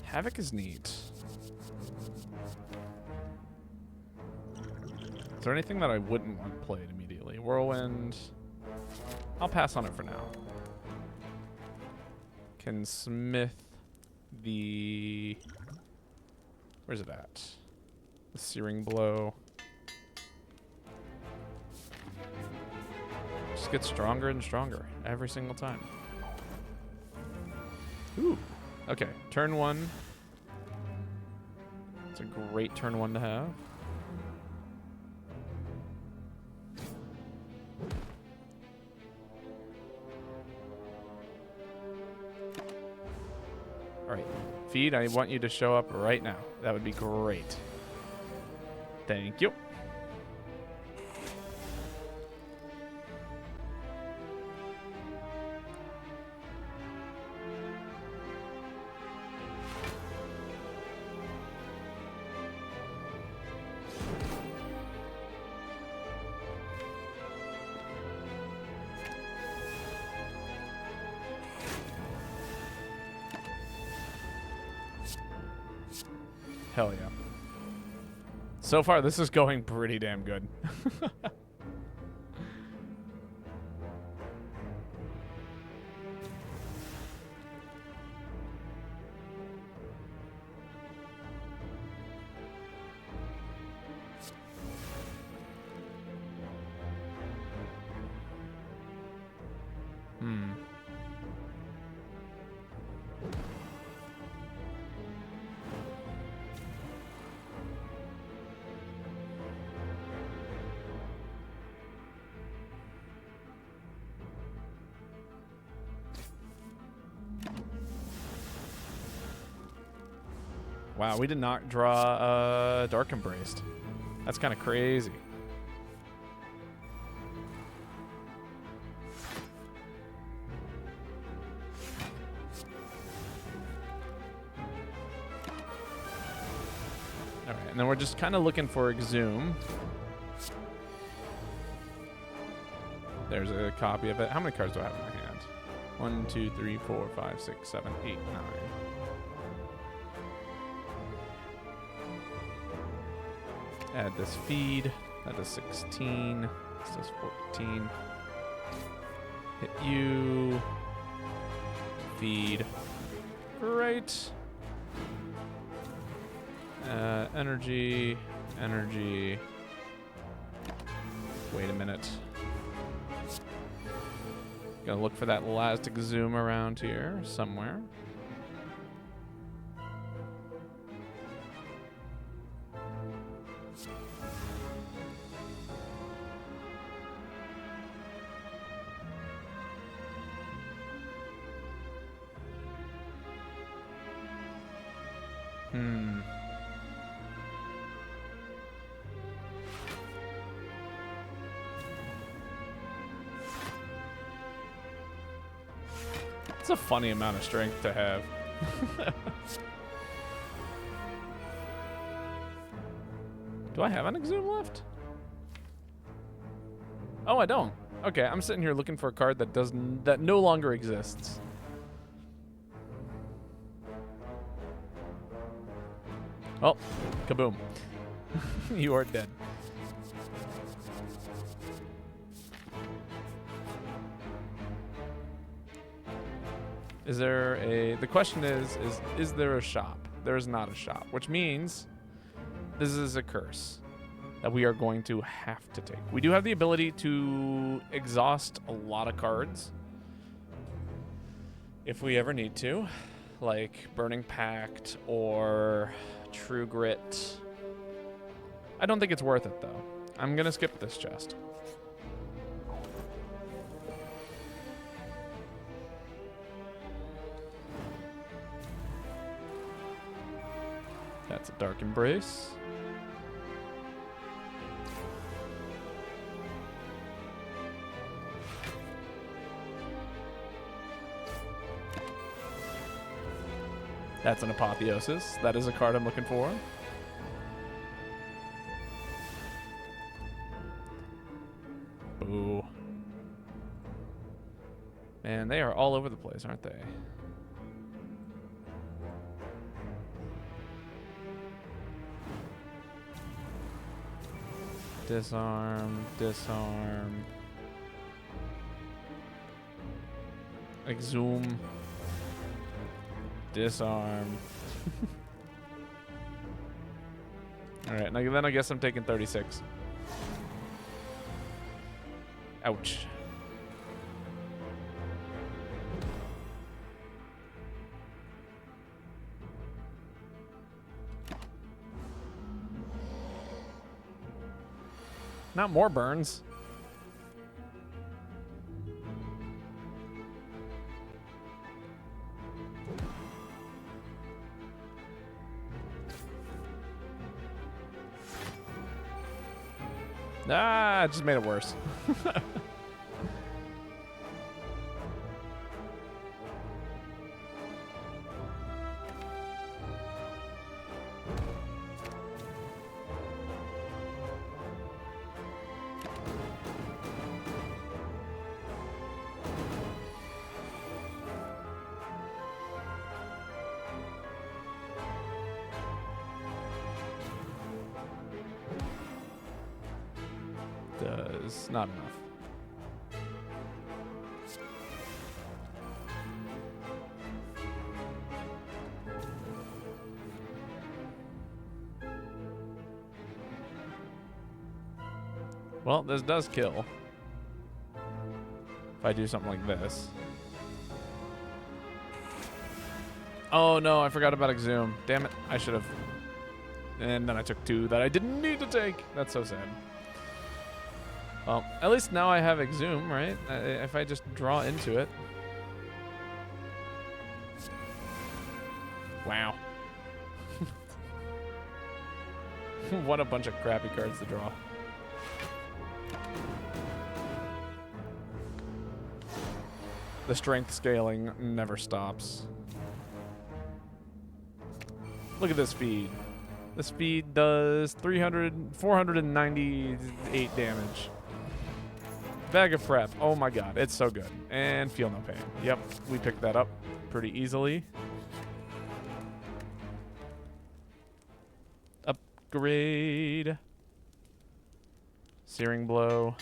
Havoc is neat. Is there anything that I wouldn't want played immediately? Whirlwind. I'll pass on it for now. Can smith the... Where's it at? The Searing Blow. Just gets stronger and stronger every single time. Ooh. Okay, turn 1. It's a great turn 1 to have. All right, feed, I want you to show up right now. That would be great. Thank you. Hell yeah. So far, this is going pretty damn good. Wow, we did not draw Dark Embraced. That's kind of crazy. All right, and then we're just kind of looking for Exhume. There's a copy of it. How many cards do I have in my hand? 1, 2, 3, 4, 5, 6, 7, 8, 9. Add this feed. That is 16. This does 14. Hit you. Feed. Great. Energy. Energy. Wait a minute. Gonna look for that last Exhume around here somewhere. It's a funny amount of strength to have. Do I have an Exhume left? Oh, I don't. Okay, I'm sitting here looking for a card that no longer exists. Oh, kaboom. You are dead. Is there the question is there a shop? There is not a shop, which means this is a curse that we are going to have to take. We do have the ability to exhaust a lot of cards if we ever need to, like Burning Pact or True Grit. I don't think it's worth it, though. I'm going to skip this chest. That's a Dark Embrace. That's an Apotheosis. That is a card I'm looking for. Boo. Man, they are all over the place, aren't they? Disarm, disarm. Exhume. Disarm. Alright, now then I guess I'm taking 36. Ouch. Not more burns. Ah, it just made it worse. Does not enough. Well, this does kill. If I do something like this. Oh no, I forgot about Exhume. Damn it, I should have. And then I took 2 that I didn't need to take. That's so sad. Well, at least now I have Exhume, right? If I just draw into it. Wow. What a bunch of crappy cards to draw. The strength scaling never stops. Look at this feed. This feed does 498 damage. Bag of prep. Oh my god, it's so good. And feel no pain. Yep, we picked that up pretty easily. Upgrade. Searing Blow.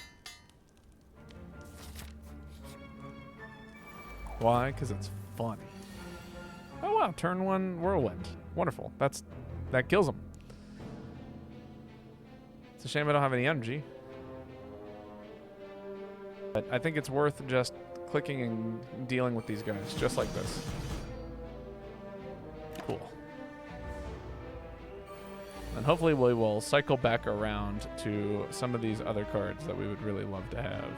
Why? Because it's fun. Oh wow, turn 1 Whirlwind. Wonderful. That kills him. It's a shame I don't have any energy. But I think it's worth just clicking and dealing with these guys, just like this. Cool. And hopefully we will cycle back around to some of these other cards that we would really love to have.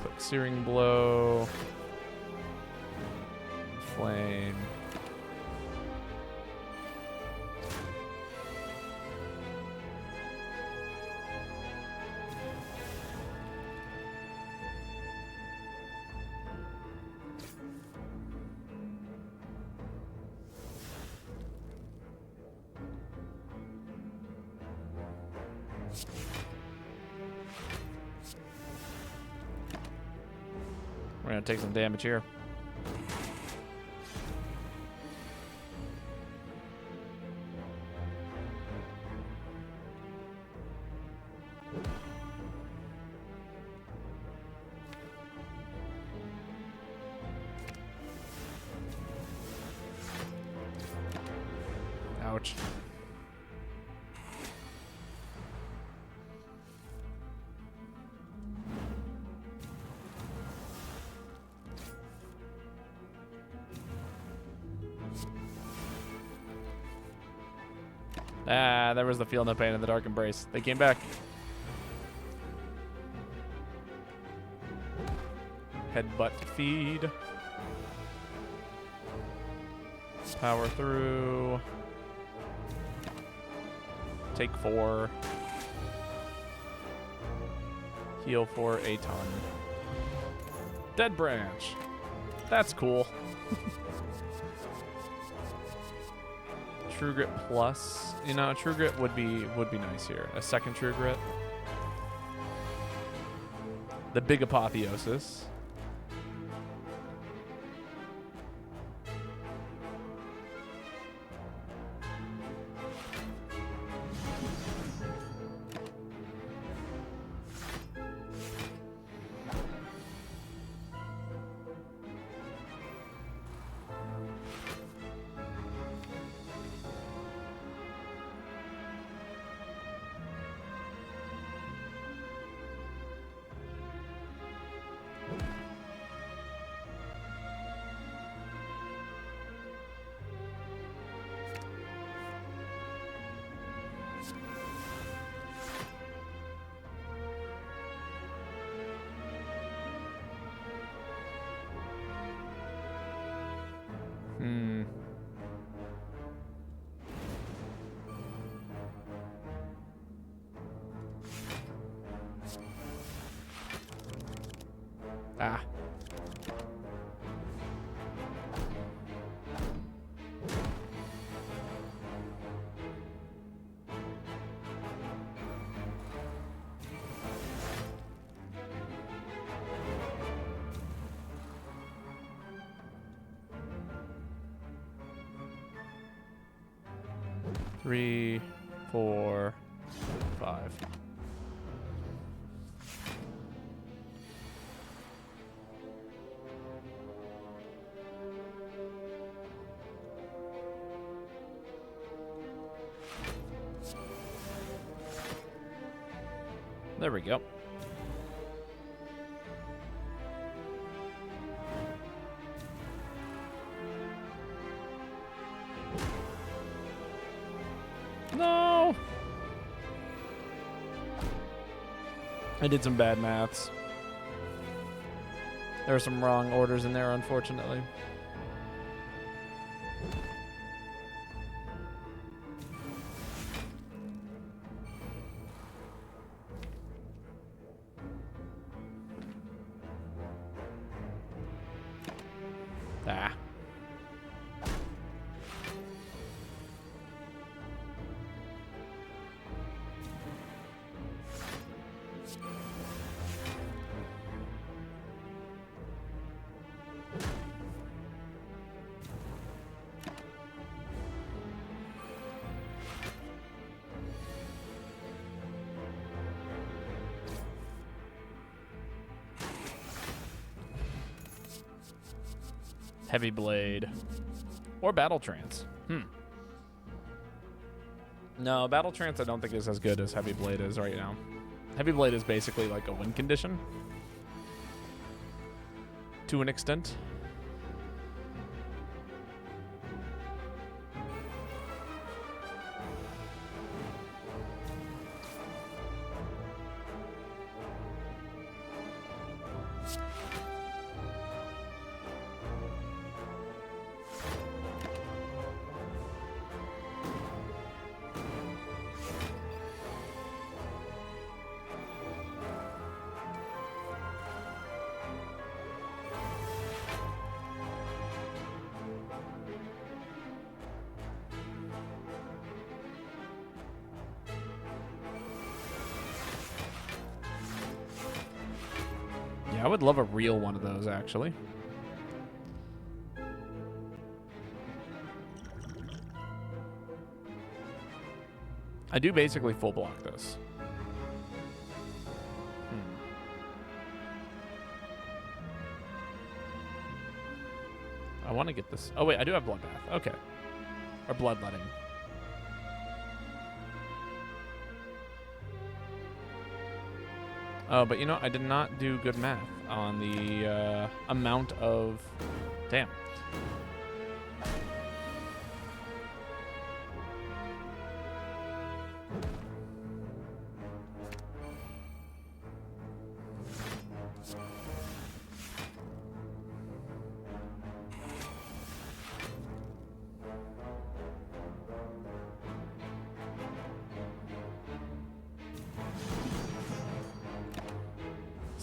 Click Searing Blow. Flame. We're gonna take some damage here. Ouch. Ah, there was the Feel No Pain in the Dark Embrace. They came back. Headbutt feed. Power through. Take 4. Heal for a ton. Dead Branch. That's cool. True Grit Plus. You know, True Grit would be nice here. A second True Grit. The Big Apotheosis. Ah. Three, 4, 5. There we go. No! I did some bad maths. There are some wrong orders in there, unfortunately. Ah. Heavy Blade. Or Battle Trance. No, Battle Trance I don't think is as good as Heavy Blade is right now. Heavy Blade is basically like a win condition. To an extent. I would love a real one of those, actually. I do basically full block this. I want to get this. Oh, wait, I do have Bloodbath. Okay. Or Bloodletting. Oh, but you know, I did not do good math on the amount of... Damn.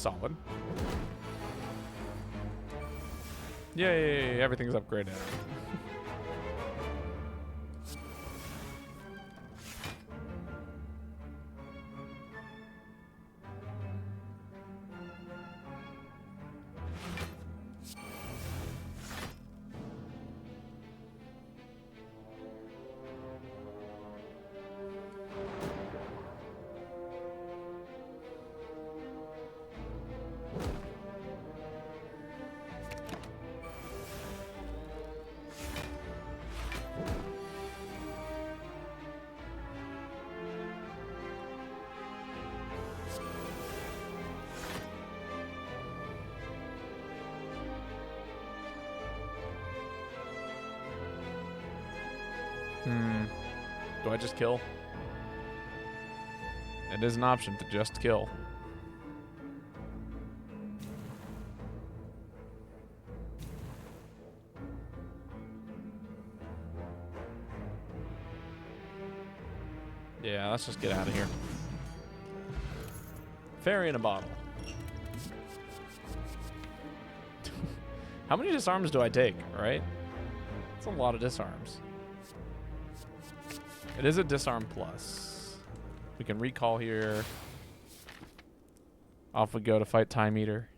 Solid. Yay, everything's upgraded. Do I just kill? It is an option to just kill. Yeah, let's just get out of here. Fairy in a bottle. How many disarms do I take, right? That's a lot of disarms. It is a disarm plus. We can recall here. Off we go to fight Time Eater.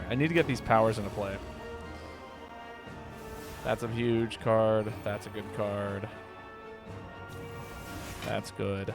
I need to get these powers into play. That's a huge card. That's a good card. That's good.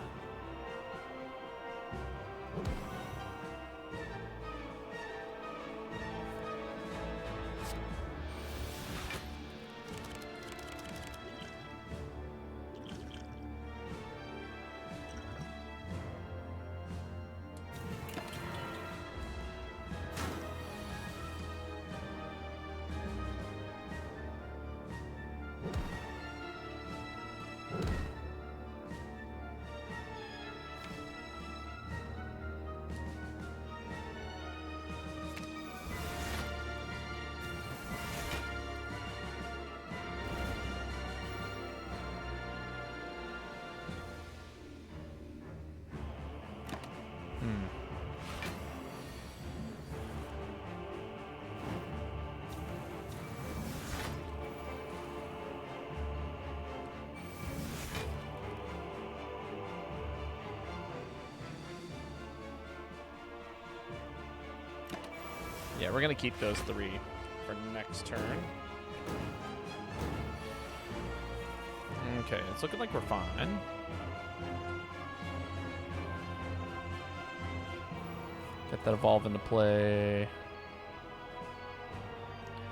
Yeah, we're going to keep those 3 for next turn. Okay, it's looking like we're fine. Get that evolve into play.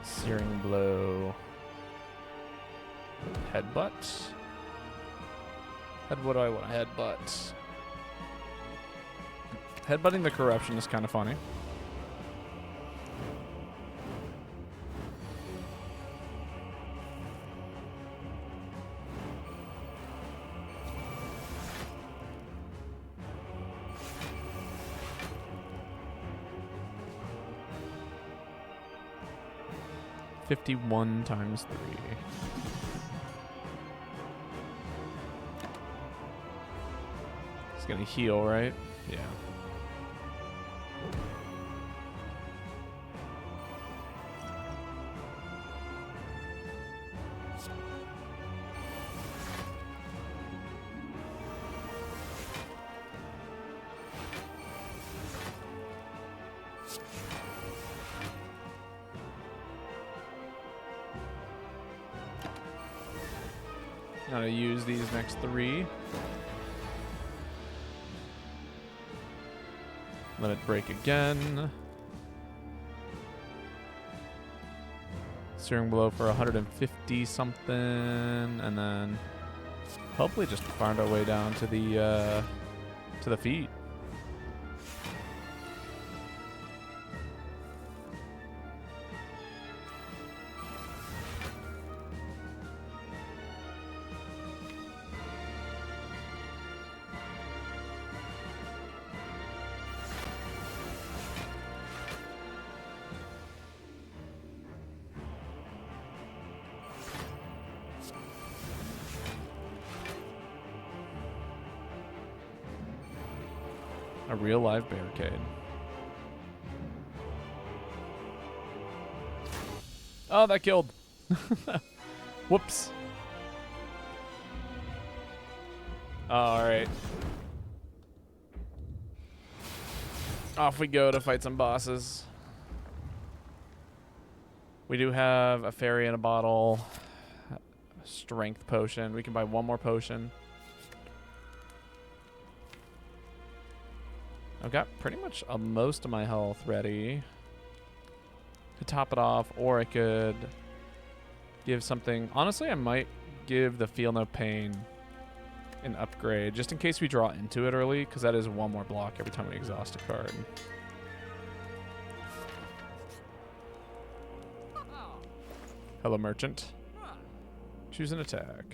Searing Blow. Headbutt. What do I want to headbutt? Headbutting the Corruption is kind of funny. $51 times 3. It's gonna heal, right? Yeah. Gotta use these next 3. Let it break again. Searing Blow for 150 something, and then hopefully just find our way down to the feet. A real live barricade. Oh, that killed. Whoops. All right. Off we go to fight some bosses. We do have a fairy in a bottle. Strength potion. We can buy one more potion. I've got pretty much most of my health ready to top it off, or I could give something. Honestly, I might give the Feel No Pain an upgrade, just in case we draw into it early, because that is one more block every time we exhaust a card. Hello, merchant. Choose an attack.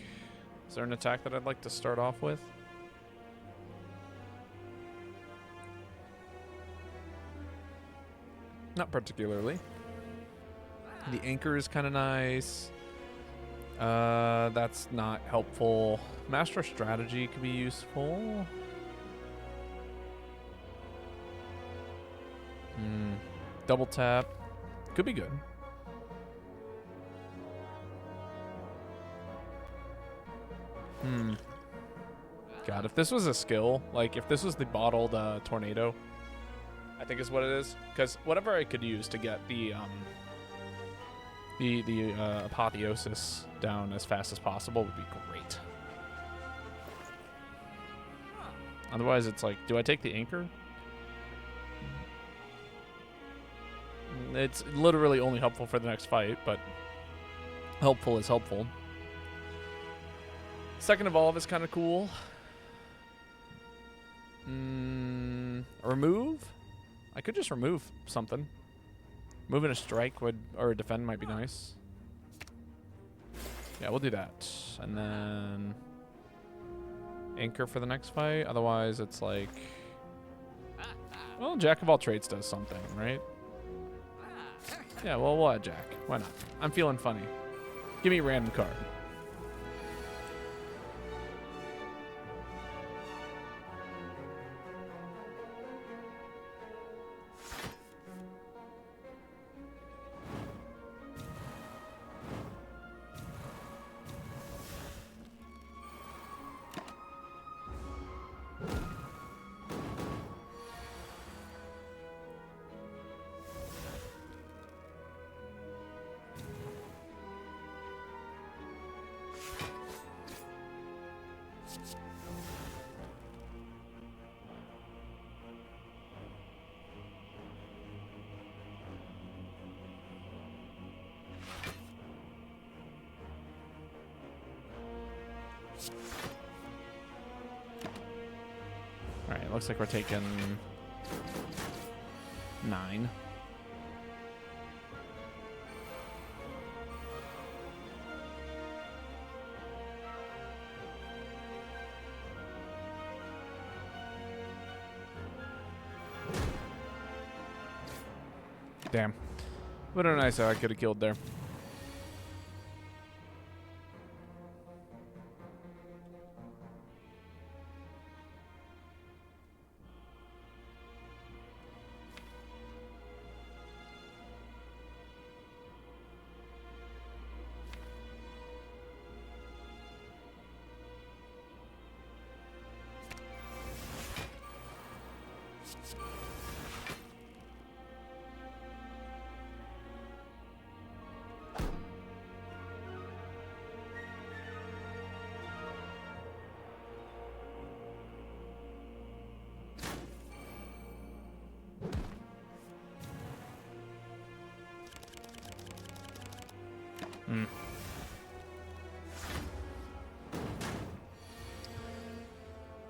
Is there an attack that I'd like to start off with? Not particularly. The anchor is kind of nice. That's not helpful. Master Strategy could be useful. Double tap. Could be good. God, if this was a skill, like if this was the bottled tornado, I think is what it is, because whatever I could use to get the apotheosis down as fast as possible would be great. Otherwise, it's like, do I take the anchor? It's literally only helpful for the next fight, but helpful is helpful. Second Evolve is kind of cool. Remove? I could just remove something. Moving a strike would, or a defend might be nice. Yeah, we'll do that. And then anchor for the next fight. Otherwise, it's like, well, Jack of all trades does something, right? Yeah, well, we'll add Jack. Why not? I'm feeling funny. Give me a random card. Alright, looks like we're taking 9. Damn. What a nice I could have killed there.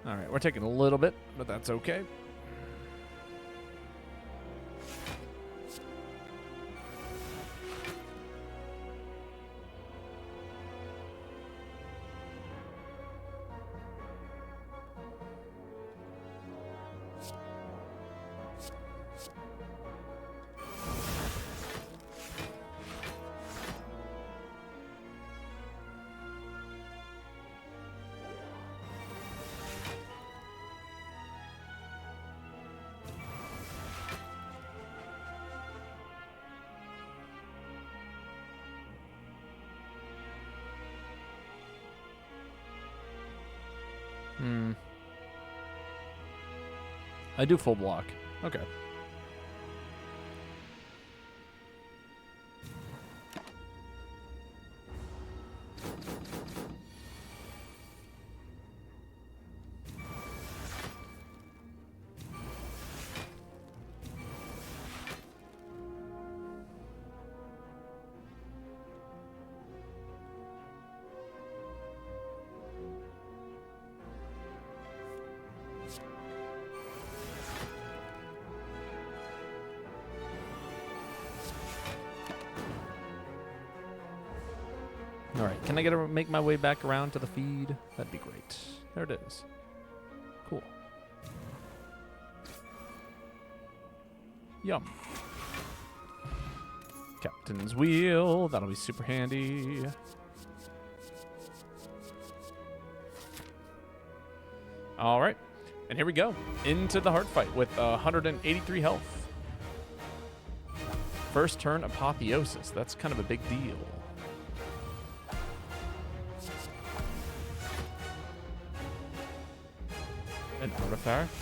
All right, we're taking a little bit, but that's okay. I do full block. Okay. All right, can I make my way back around to the feed? That'd be great. There it is. Cool. Yum. Captain's wheel. That'll be super handy. All right, and here we go into the hard fight with 183 health. First turn apotheosis. That's kind of a big deal. An artifact.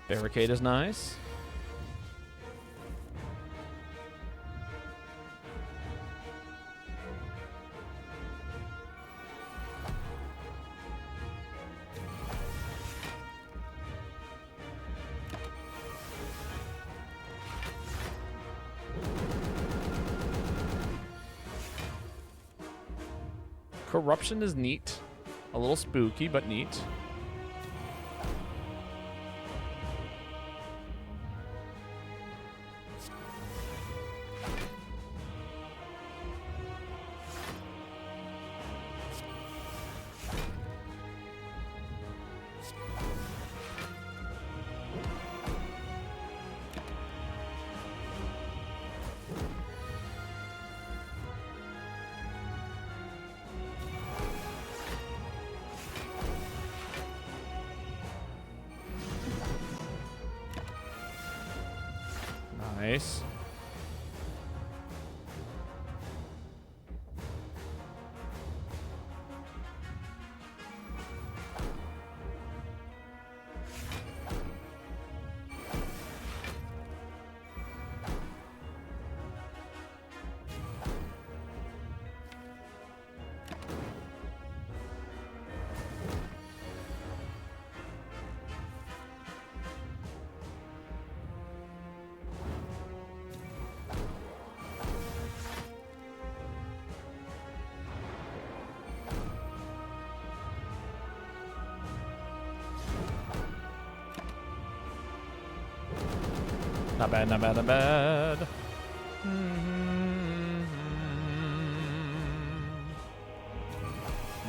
Barricade is nice. Corruption is neat. A little spooky, but neat. Nice. Not bad, not bad, not bad.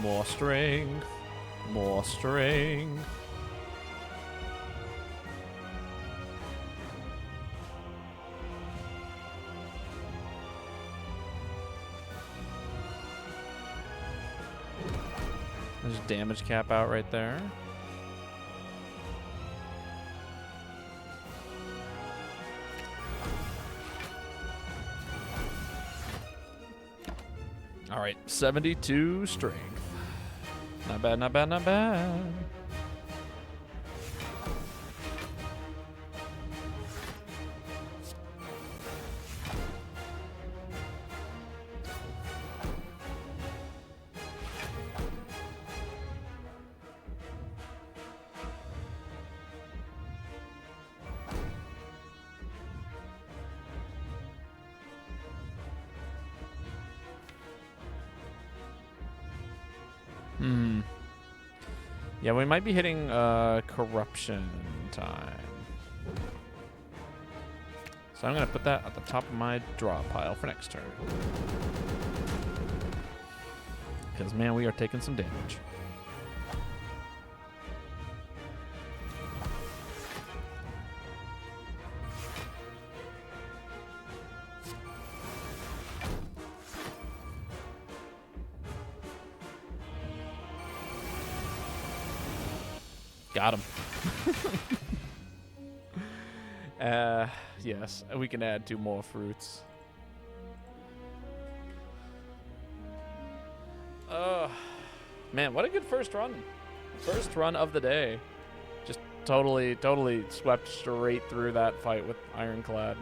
More strength. More strength. There's damage cap out right there. All right, 72 strength. Not bad, not bad, not bad. Yeah, we might be hitting corruption time. So I'm going to put that at the top of my draw pile for next turn. Because, man, we are taking some damage. Got him. Yes, we can add 2 more fruits. Man, what a good first run. First run of the day. Just totally swept straight through that fight with Ironclad.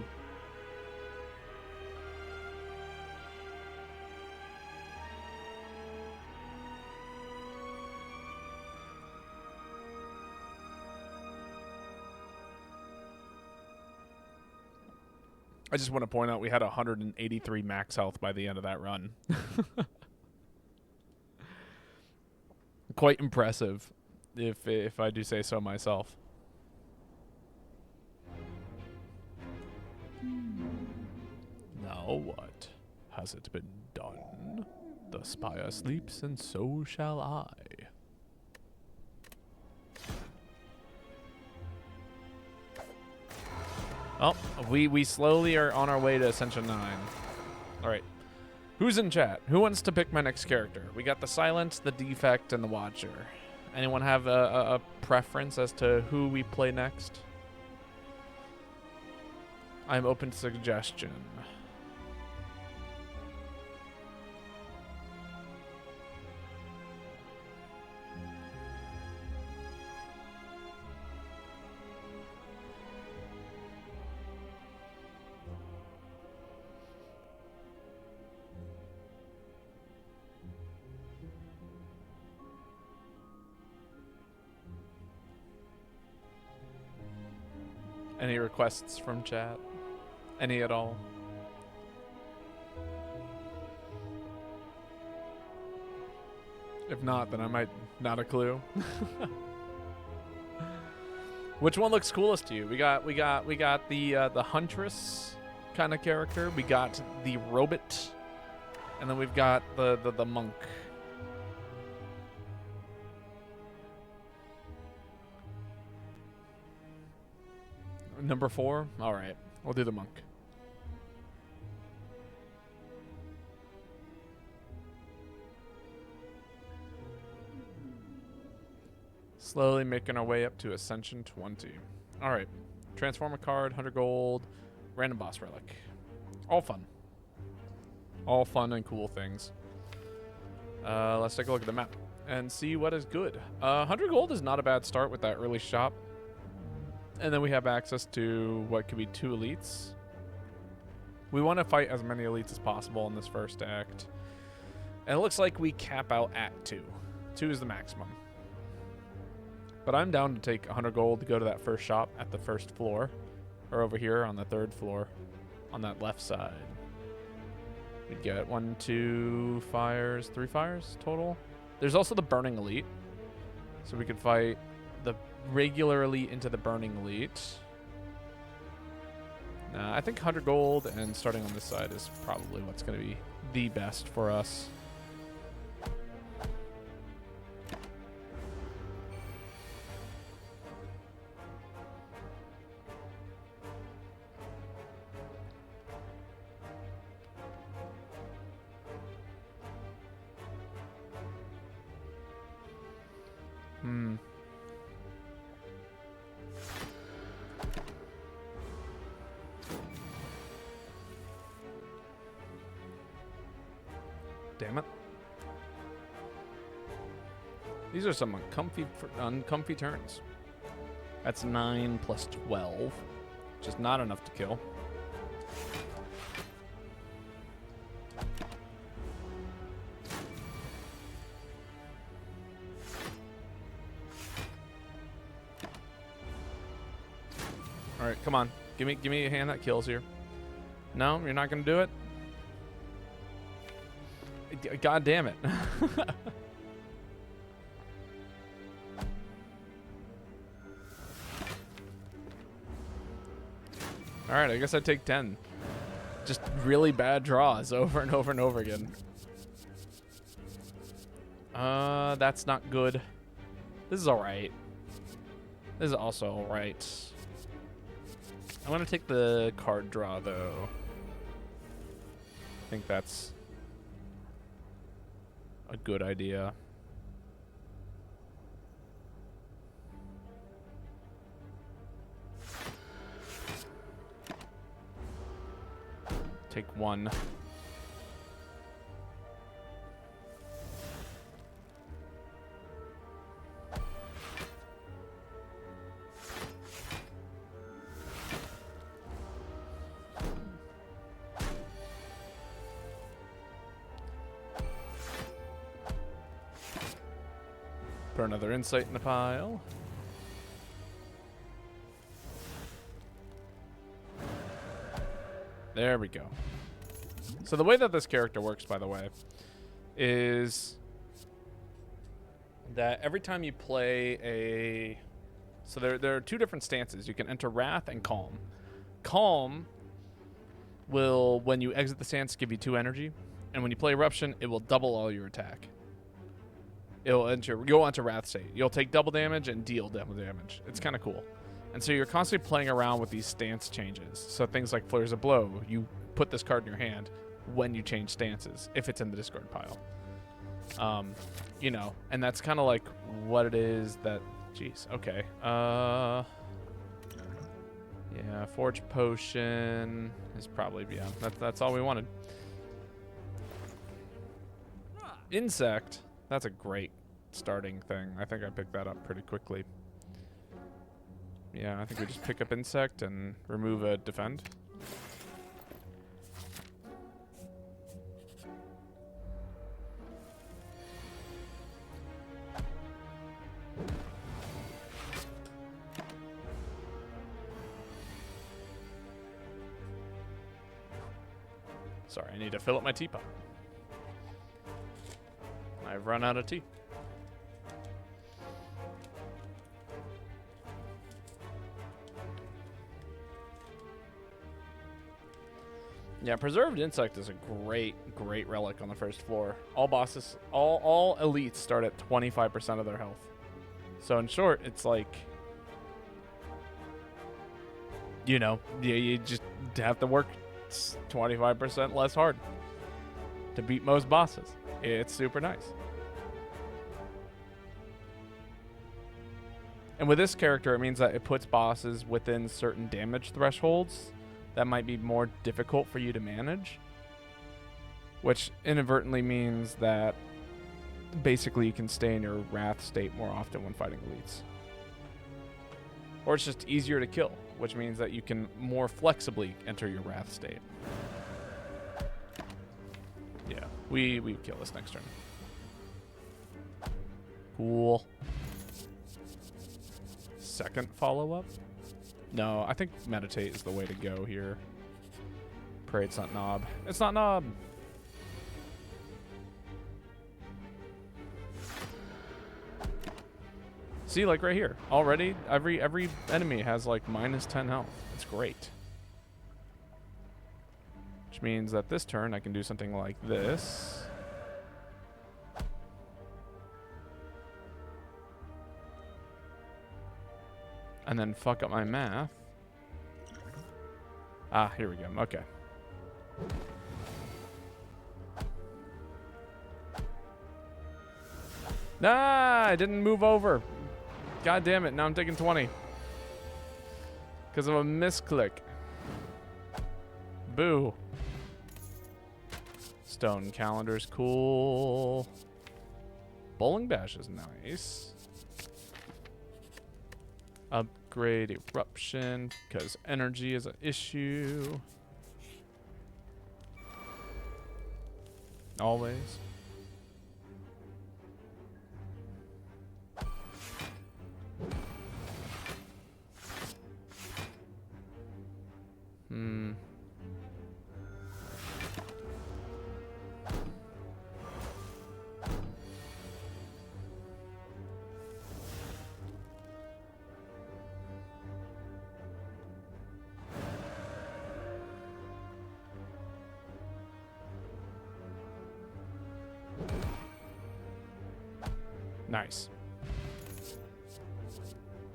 I just want to point out we had 183 max health by the end of that run. Quite impressive, if I do say so myself. Now what? Has it been done? The Spire sleeps, and so shall I. Oh, we slowly are on our way to Ascension 9. All right. Who's in chat? Who wants to pick my next character? We got the Silent, the Defect, and the Watcher. Anyone have a preference as to who we play next? I'm open to suggestion. Any requests from chat? Any at all? If not, then I might not a clue. Which one looks coolest to you? We got the Huntress kind of character. We got the Robot, and then we've got the Monk. Number 4? All right. We'll do the Monk. Slowly making our way up to Ascension 20. All right. Transform a card, 100 gold, random boss relic. All fun. All fun and cool things. Let's take a look at the map and see what is good. 100 gold is not a bad start with that early shop. And then we have access to what could be 2 elites. We want to fight as many elites as possible in this first act. And it looks like we cap out at 2. 2 is the maximum. But I'm down to take 100 gold to go to that first shop at the first floor. Or over here on the 3rd floor. On that left side. We'd get 1, 2 fires, 3 fires total. There's also the Burning Elite. So we could fight the regular elite into the Burning Elite. I think 100 gold and starting on this side is probably what's going to be the best for us. Damn it. These are some uncomfy turns. That's 9 plus 12. Just not enough to kill. All right, come on. Give me a hand that kills here. No, you're not going to do it? God damn it. All right, I guess I take 10. Just really bad draws over and over and over again. That's not good. This is all right. This is also all right. I'm going to take the card draw, though. I think that's a good idea. Take 1. Put another insight in the pile. There we go. So the way that this character works, by the way, is that every time you play a... So there are 2 different stances. You can enter Wrath and Calm. Calm will, when you exit the stance, give you 2 energy. And when you play Eruption, it will double all your attack. You'll enter Wrath state. You'll take double damage and deal double damage. It's kind of cool. And so you're constantly playing around with these stance changes. So things like Flares of Blow, you put this card in your hand when you change stances, if it's in the discard pile. You know, and that's kind of like what it is that... Jeez, okay. Yeah, Forge Potion is probably... Yeah, that's all we wanted. Insect. That's a great starting thing. I think I picked that up pretty quickly. Yeah, I think we just pick up Insect and remove a Defend. Sorry, I need to fill up my teapot. I've run out of tea. Yeah, Preserved Insect is a great relic on the first floor. All bosses, all elites start at 25% of their health. So in short, it's like, you know, you just have to work 25% less hard to beat most bosses. It's super nice. And with this character, it means that it puts bosses within certain damage thresholds that might be more difficult for you to manage, which inadvertently means that basically you can stay in your Wrath state more often when fighting elites. Or it's just easier to kill, which means that you can more flexibly enter your Wrath state. Yeah, we kill this next turn. Cool. Second follow-up? No, I think Meditate is the way to go here. Pray it's not Knob. It's not Knob! See, like right here. Already, every enemy has like minus 10 health. It's great. Which means that this turn I can do something like this. And then fuck up my math. Ah, here we go. Okay. Ah, I didn't move over. God damn it. Now I'm taking 20. Because of a misclick. Boo. Stone calendar's cool. Bowling Bash is nice. Upgrade Eruption because energy is an issue. Always. Nice.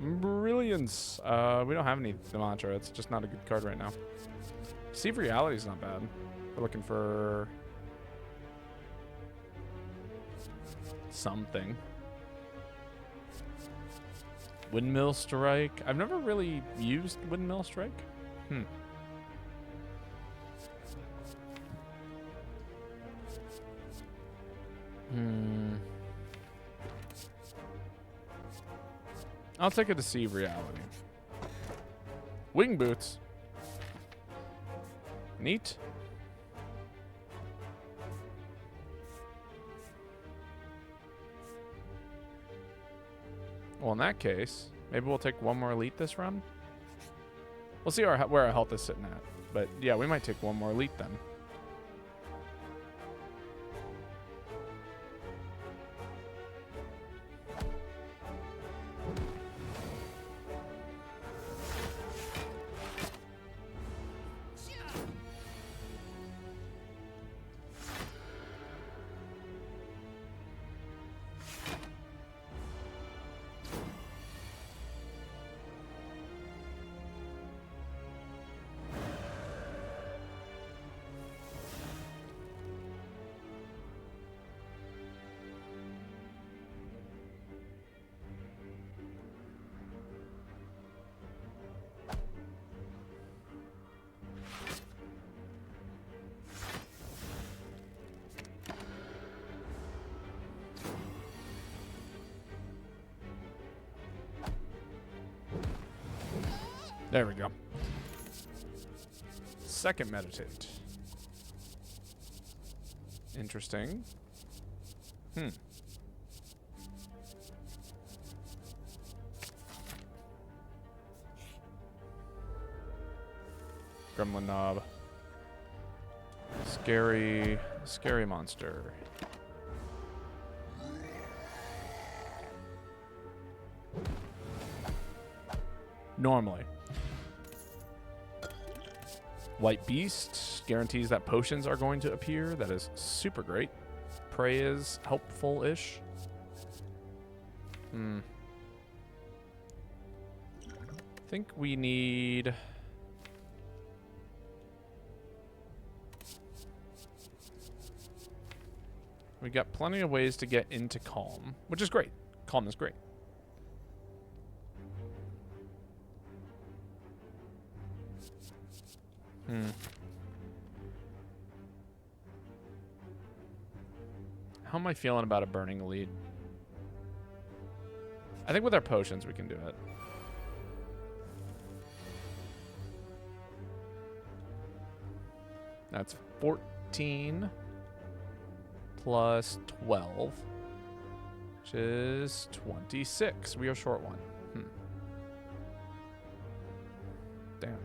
Brilliance. We don't have any mantra. It's just not a good card right now. Sea of Reality is not bad. We're looking for something. Windmill Strike. I've never really used Windmill Strike. I'll take it to Sea of Reality. Wing Boots. Neat. Well, in that case, maybe we'll take one more elite this run. We'll see where our health is sitting at. But yeah, we might take one more elite then. There we go. Second meditate. Interesting. Gremlin Knob. Scary monster. Normally. White Beast guarantees that potions are going to appear. That is super great. Prey is helpful-ish. I think we need... We got plenty of ways to get into Calm, which is great. Calm is great. How am I feeling about a burning lead? I think with our potions we can do it. That's 14 plus 12, which is 26. We are short one. Damn.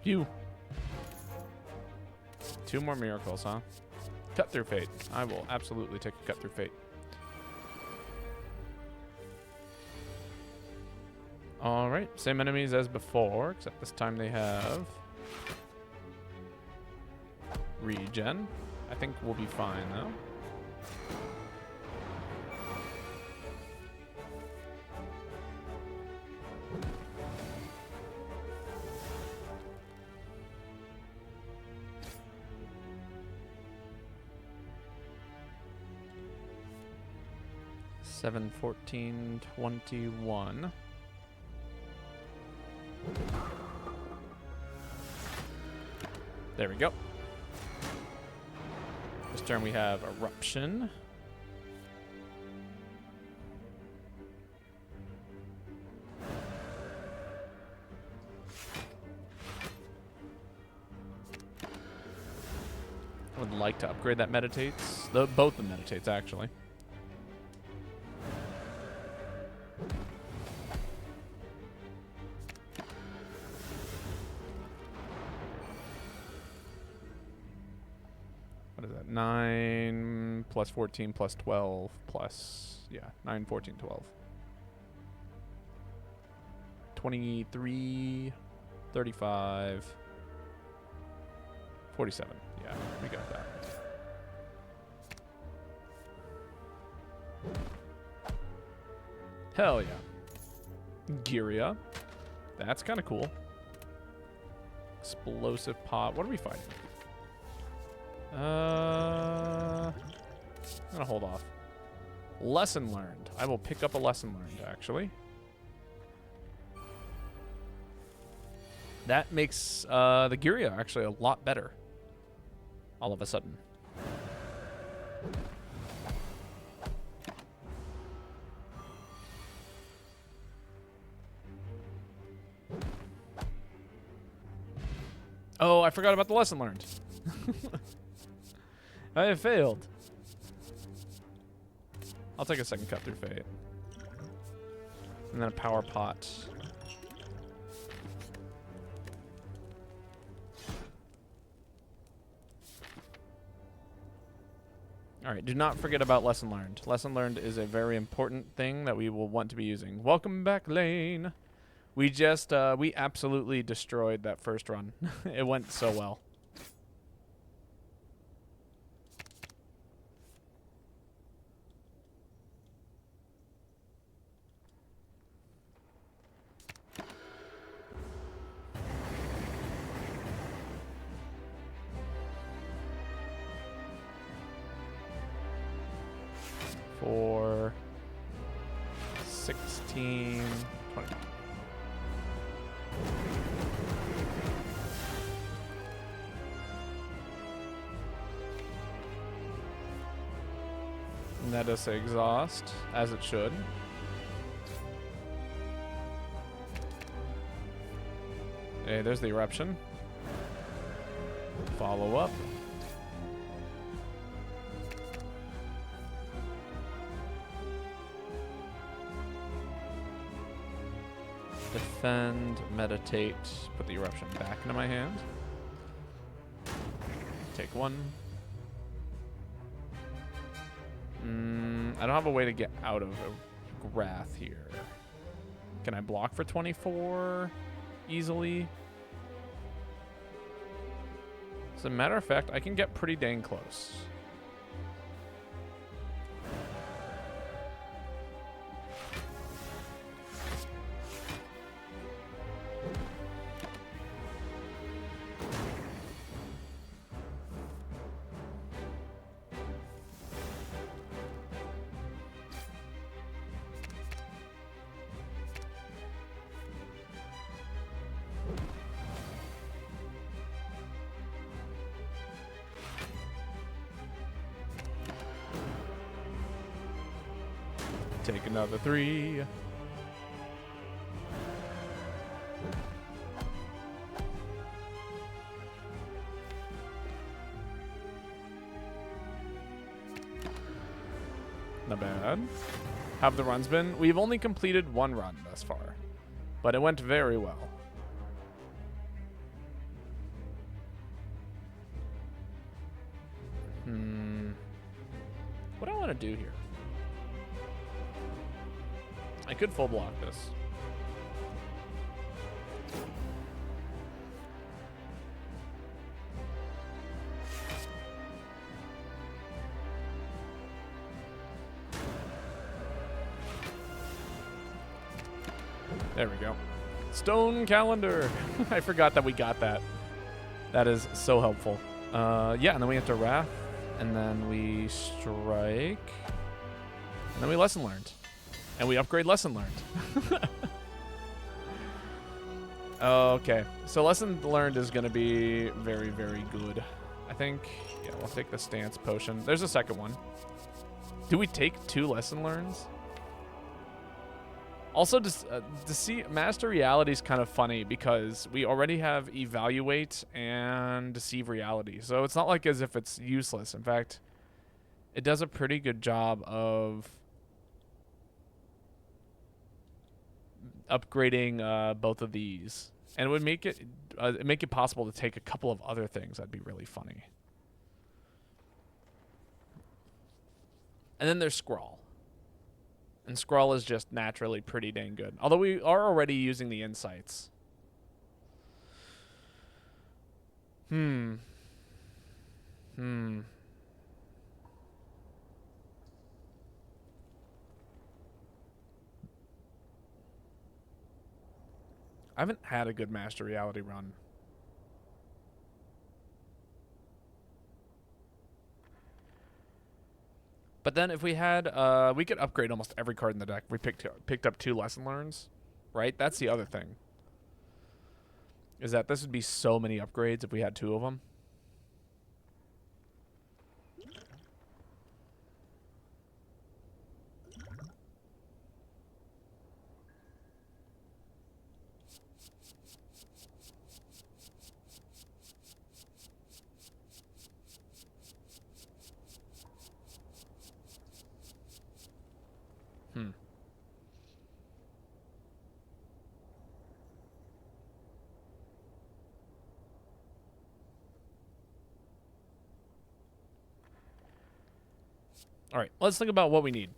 Phew. 2 more miracles, huh? Cut through fate. I will absolutely take a cut through fate. Alright, same enemies as before, except this time they have regen. I think we'll be fine though. Seven, 14, 21. There we go. This turn we have Eruption. would like to upgrade that meditates. Both the meditates, actually. What is that? 9 plus 14 plus 12 plus, yeah, 9, 14, 12. 23, 35, 47. Yeah, we got that. Hell yeah. Giria. That's kind of cool. Explosive pot. What are we fighting? I'm gonna hold off. Lesson learned. I will pick up a lesson learned, actually. That makes the Giria actually a lot better. All of a sudden. Oh, I forgot about the lesson learned. I have failed. I'll take a second cut through fate. And then a power pot. Alright, do not forget about lesson learned. Lesson learned is a very important thing that we will want to be using. Welcome back, Lane. We just, we absolutely destroyed that first run. It went so well. For 16, 20. And that does say exhaust, as it should. Hey, there's the eruption. Follow up. Defend, meditate, put the eruption back into my hand. Take one. I don't have a way to get out of Wrath here. Can I block for 24 easily? As a matter of fact, I can get pretty dang close. Take another 3. Not bad. How have the runs been? We've only completed 1 run thus far, but it went very well. What do I want to do here? I could full block this. There we go. Stone calendar. I forgot that we got that. That is so helpful. Yeah, and then we enter Wrath, and then we strike, and then we lesson learned. And we upgrade lesson learned. Okay, so lesson learned is going to be very, very good. I think, yeah, we'll take the stance potion. There's a second one. Do we take 2 lesson learns? Also, just to see Master Reality is kind of funny because we already have Evaluate and Deceive Reality. So it's not like as if it's useless. In fact, it does a pretty good job of upgrading both of these. And it would make it possible to take a couple of other things. That'd be really funny. And then there's Scrawl. And Scrawl is just naturally pretty dang good. Although we are already using the insights. I haven't had a good Master Reality run. But then if we had, we could upgrade almost every card in the deck. We picked up 2 Lesson Learns, right? That's the other thing. Is that this would be so many upgrades if we had 2 of them. All right, let's think about what we need.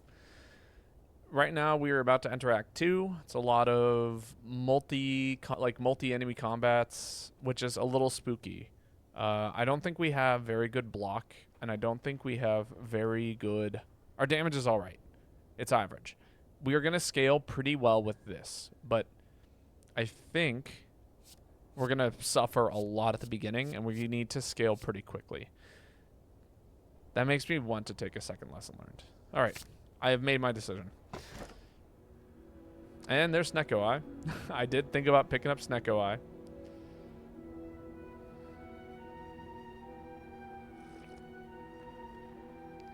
Right now, we are about to enter Act 2. It's a lot of multi-enemy combats, which is a little spooky. I don't think we have very good block, and I don't think we have very good... Our damage is all right. It's average. We are going to scale pretty well with this, but I think we're going to suffer a lot at the beginning, and we need to scale pretty quickly. That makes me want to take a second lesson learned. All right. I have made my decision. And there's Snecko Eye. I did think about picking up Snecko Eye.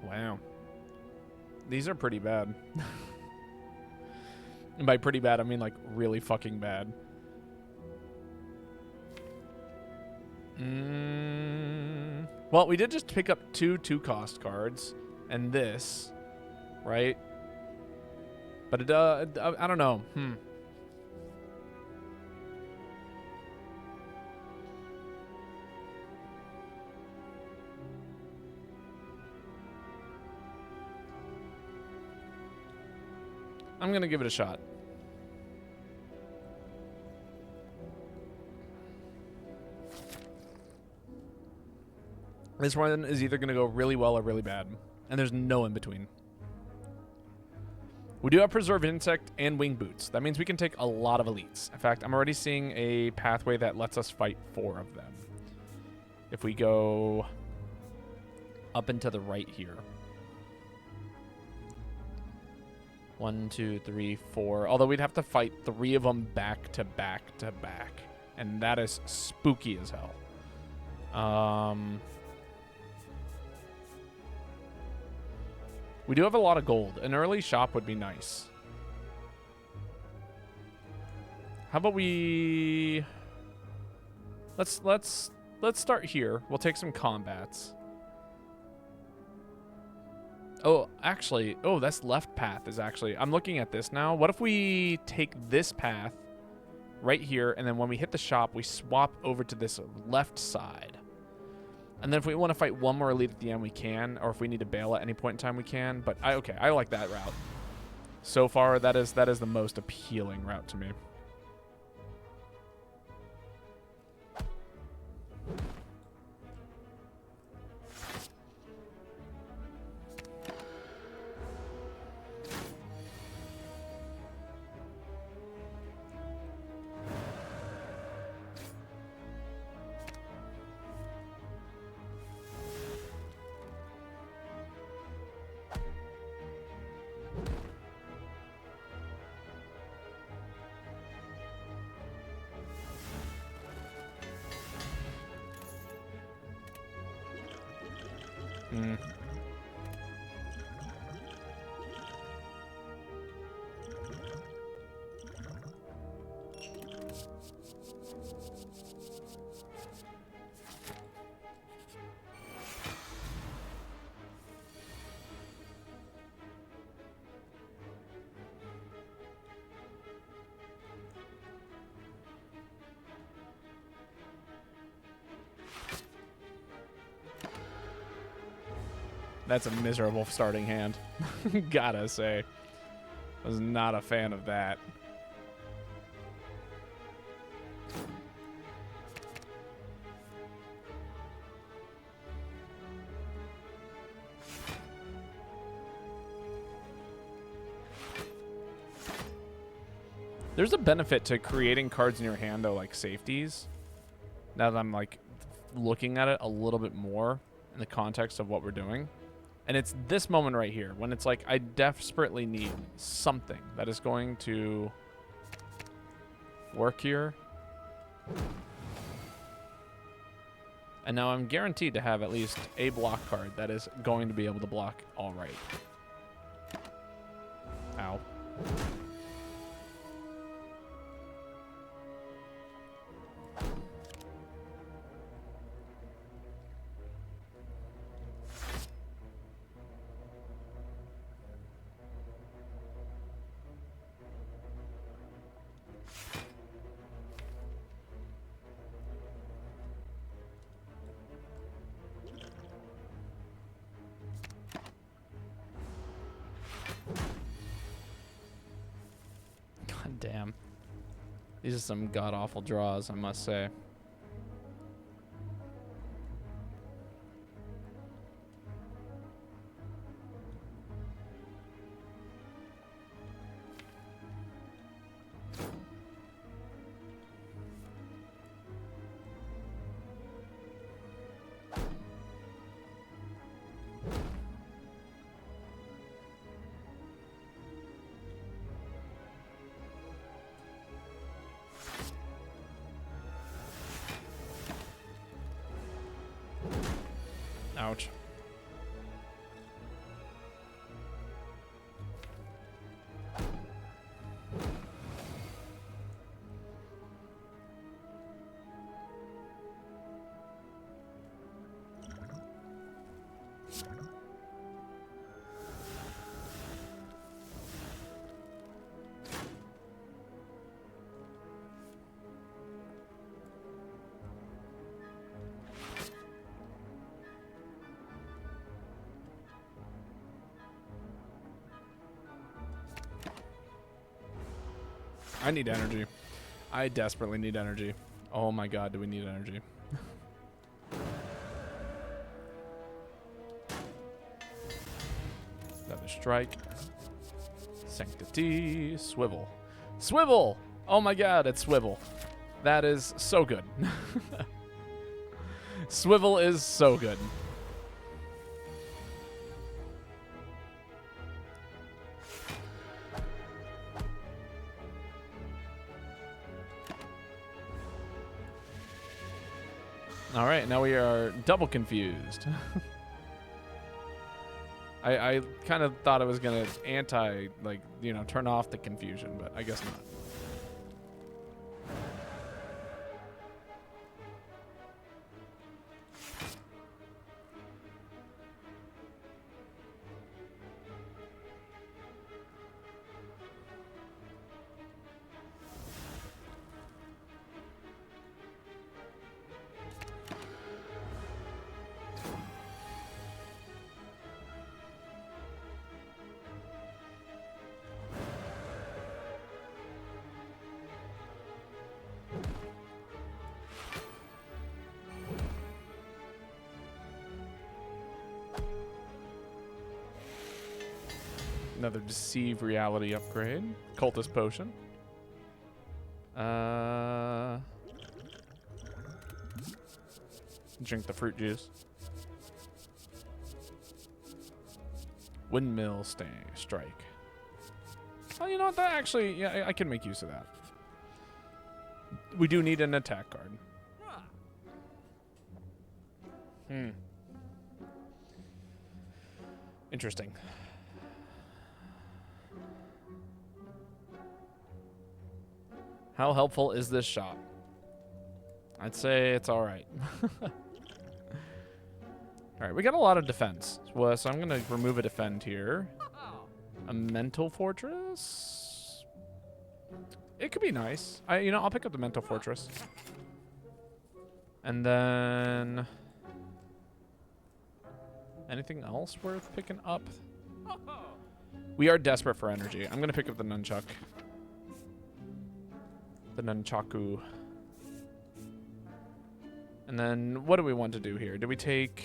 Wow. These are pretty bad. And by pretty bad, I mean like really fucking bad. Well, we did just pick up 2 2-cost cards and this, right? But it, I don't know. I'm going to give it a shot. This one is either going to go really well or really bad. And there's no in between. We do have Preserve Insect and Wing Boots. That means we can take a lot of elites. In fact, I'm already seeing a pathway that lets us fight 4 of them. If we go up and to the right here. 1, 2, 3, 4. Although we'd have to fight 3 of them back to back to back. And that is spooky as hell. We do have a lot of gold. An early shop would be nice. How about we... Let's start here. We'll take some combats. Oh, actually... Oh, that's left path is actually... I'm looking at this now. What if we take this path right here, and then when we hit the shop, we swap over to this left side? And then if we want to fight 1 more elite at the end, we can. Or if we need to bail at any point in time, we can. But okay, I like that route. So far, that is the most appealing route to me. That's a miserable starting hand. Gotta say. I was not a fan of that. There's a benefit to creating cards in your hand, though, like safeties. Now that I'm, like, looking at it a little bit more in the context of what we're doing. And it's this moment right here when it's like I desperately need something that is going to work here. And now I'm guaranteed to have at least a block card that is going to be able to block all right. Ow. God damn. These are some god-awful draws, I must say. Ouch. I need energy. I desperately need energy. Oh my god, do we need energy? Another strike. Sanctity. Swivel. Swivel! Oh my god, it's swivel. That is so good. Swivel is so good. All right, now we are double confused. I kind of thought I was gonna turn off the confusion, but I guess not. Another Deceive Reality upgrade. Cultist Potion. Drink the fruit juice. Windmill Strike. Oh, you know what? That actually, yeah, I can make use of that. We do need an attack card. Interesting. How helpful is this shop? I'd say it's all right. All right, we got a lot of defense. So I'm going to remove a defend here. A mental fortress? It could be nice. I'll pick up the mental fortress. And then Anything else worth picking up? We are desperate for energy. I'm gonna pick up the nunchuck. The nunchaku. And then what do we want to do here? Do we take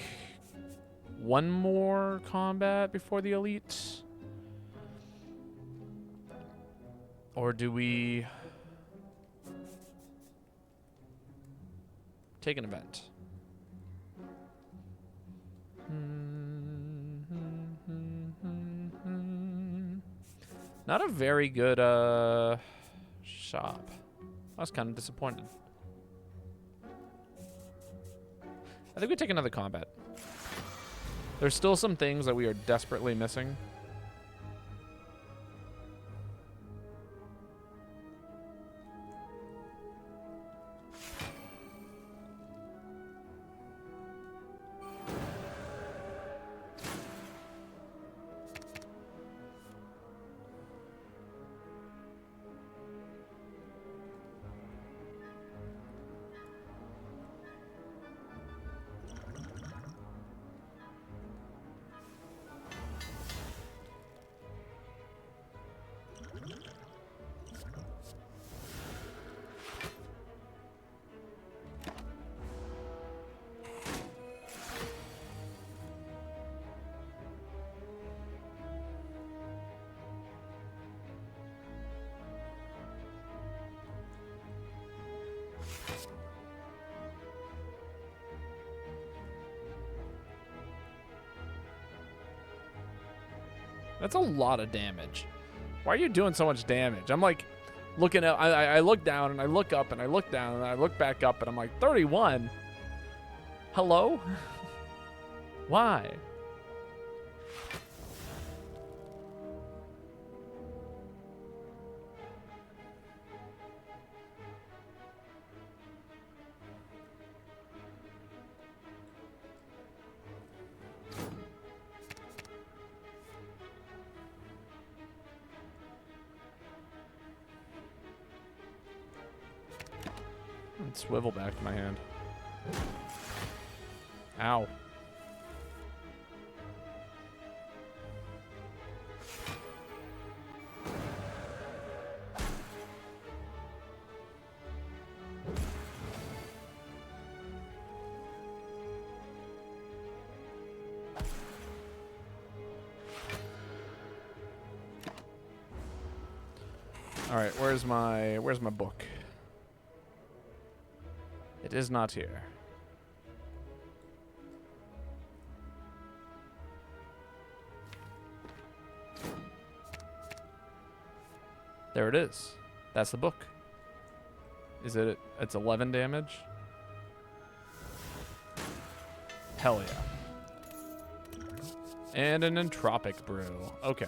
one more combat before the elite? Or do we take an event? Not a very good shop. I was kind of disappointed. I think we take another combat. There's still some things that we are desperately missing. That's a lot of damage. Why are you doing so much damage? I'm like looking at, I look down and I look up and I look down and I look back up and I'm like, 31? Hello? Why? Swivel back to my hand. Ow. All right, where's my book? It is not here. There it is. That's the book. Is it? It's 11 damage? Hell yeah. And an entropic brew. Okay.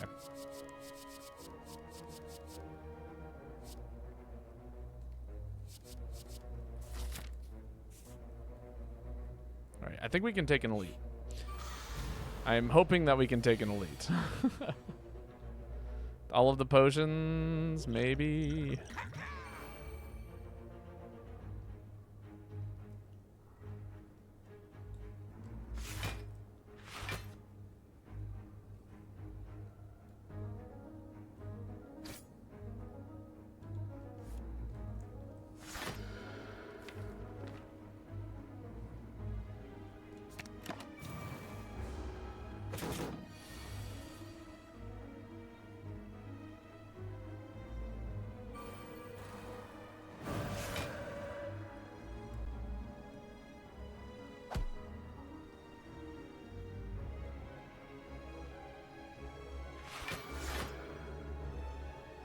I think we can take an elite. I'm hoping that we can take an elite. All of the potions, maybe.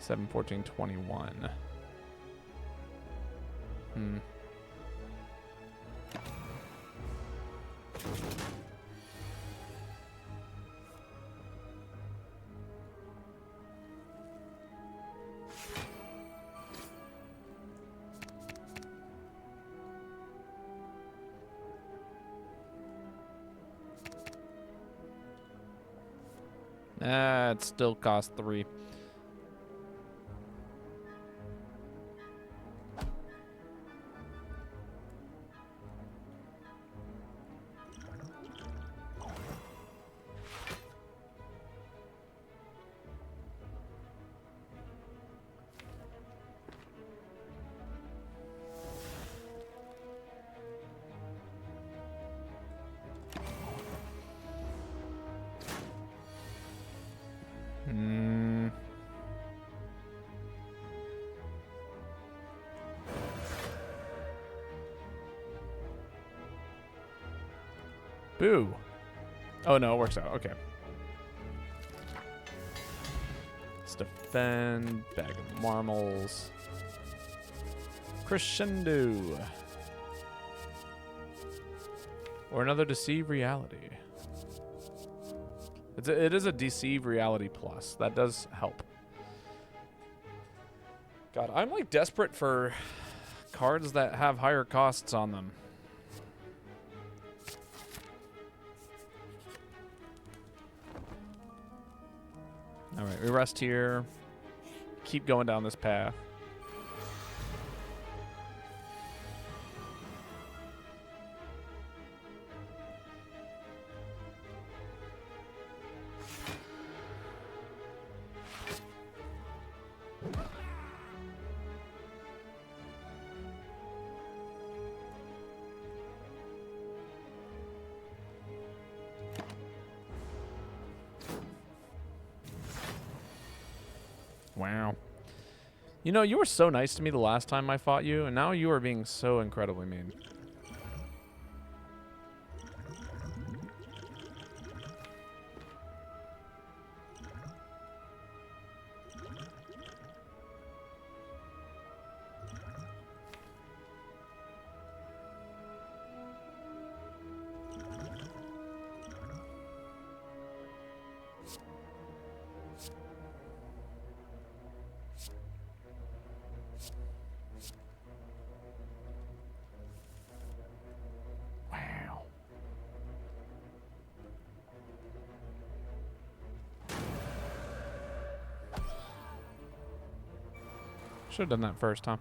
Seven, 14, 21. It still costs 3. Boo. Oh, no, it works out. Okay. Let's defend. Bag of marbles. Crescendo. Or another deceive reality. It is a deceive reality plus. That does help. God, I'm like desperate for cards that have higher costs on them. All right, we rest here. Keep going down this path. Wow. You know, you were so nice to me the last time I fought you, and now you are being so incredibly mean. Should have done that first, huh?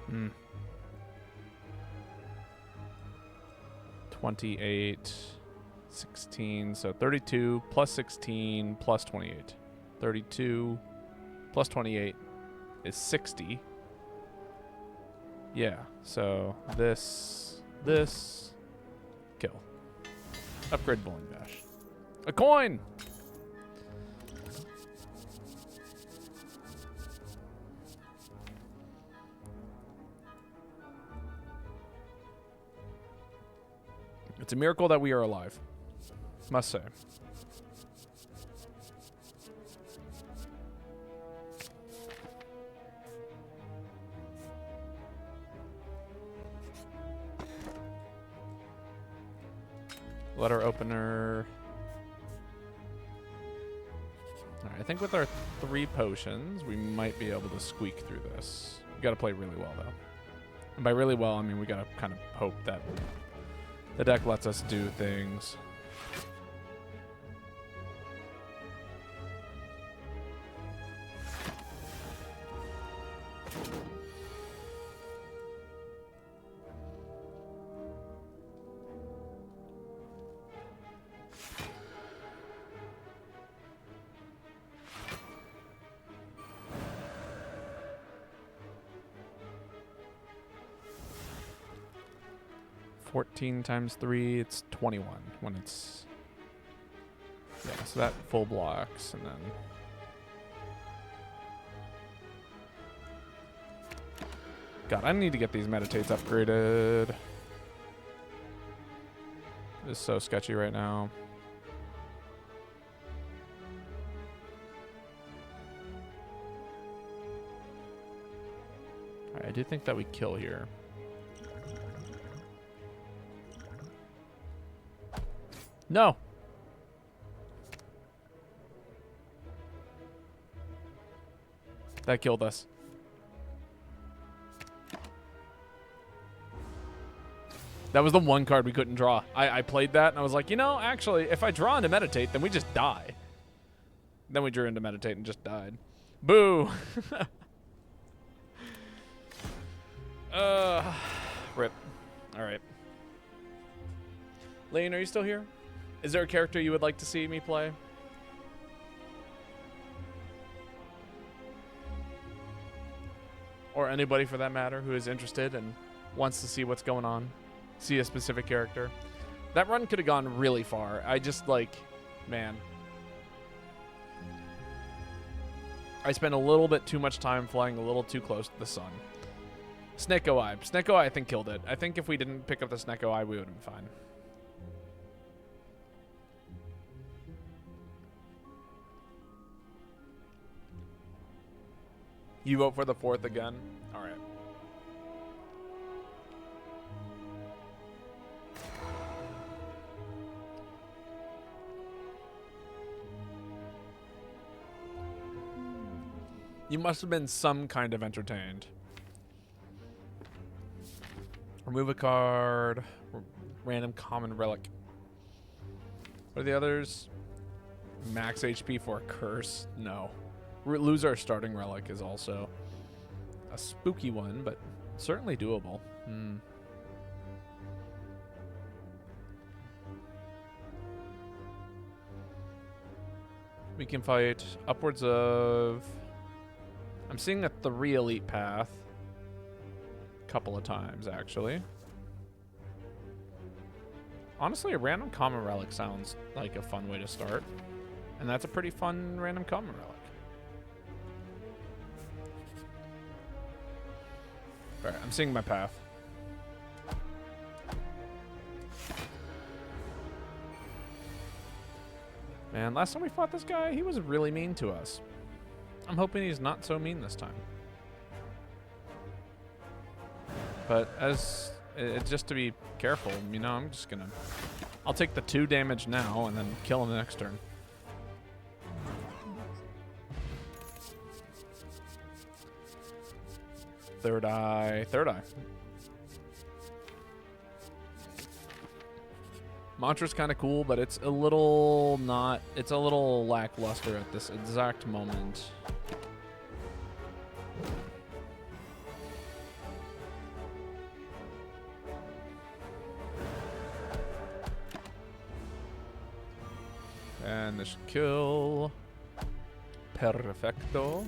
Hmm. 28, 16, so 32 plus 16 plus 28. 32 plus 28 is 60. Yeah, so this, kill. Upgrade bowling bash. A coin! It's a miracle that we are alive. Must say. Letter opener. Alright, I think with our 3 potions, we might be able to squeak through this. We gotta play really well, though. And by really well, I mean we gotta kind of hope that the deck lets us do things. Times 3, it's 21 when it's, yeah, so that full blocks, and then God, I need to get these meditates upgraded. This is so sketchy right now. Alright, I do think that we kill here. No. That killed us. That was the one card we couldn't draw. I played that, and I was like, you know, actually, if I draw into Meditate, then we just die. Then we drew into Meditate and just died. Boo! Rip. Alright. Lane, are you still here? Is there a character you would like to see me play? Or anybody for that matter who is interested and wants to see what's going on. See a specific character. That run could have gone really far. I just like, man. I spent a little bit too much time flying a little too close to the sun. Snecko Eye. Snecko Eye, I think, killed it. I think if we didn't pick up the Snecko Eye, we would have been fine. You vote for the 4th again? All right. You must have been some kind of entertained. Remove a card. Random common relic. What are the others? Max HP for a curse? No. Lose our starting relic is also a spooky one, but certainly doable. We can fight upwards of... I'm seeing a 3 elite path. A couple of times, actually. Honestly, a random common relic sounds like a fun way to start. And that's a pretty fun random common relic. Alright, I'm seeing my path. Man, last time we fought this guy, he was really mean to us. I'm hoping he's not so mean this time. But just to be careful, you know, I'm just gonna... I'll take the 2 damage now and then kill him the next turn. Third eye. Mantra's kind of cool, but it's a little lackluster at this exact moment. And this should kill. Perfecto.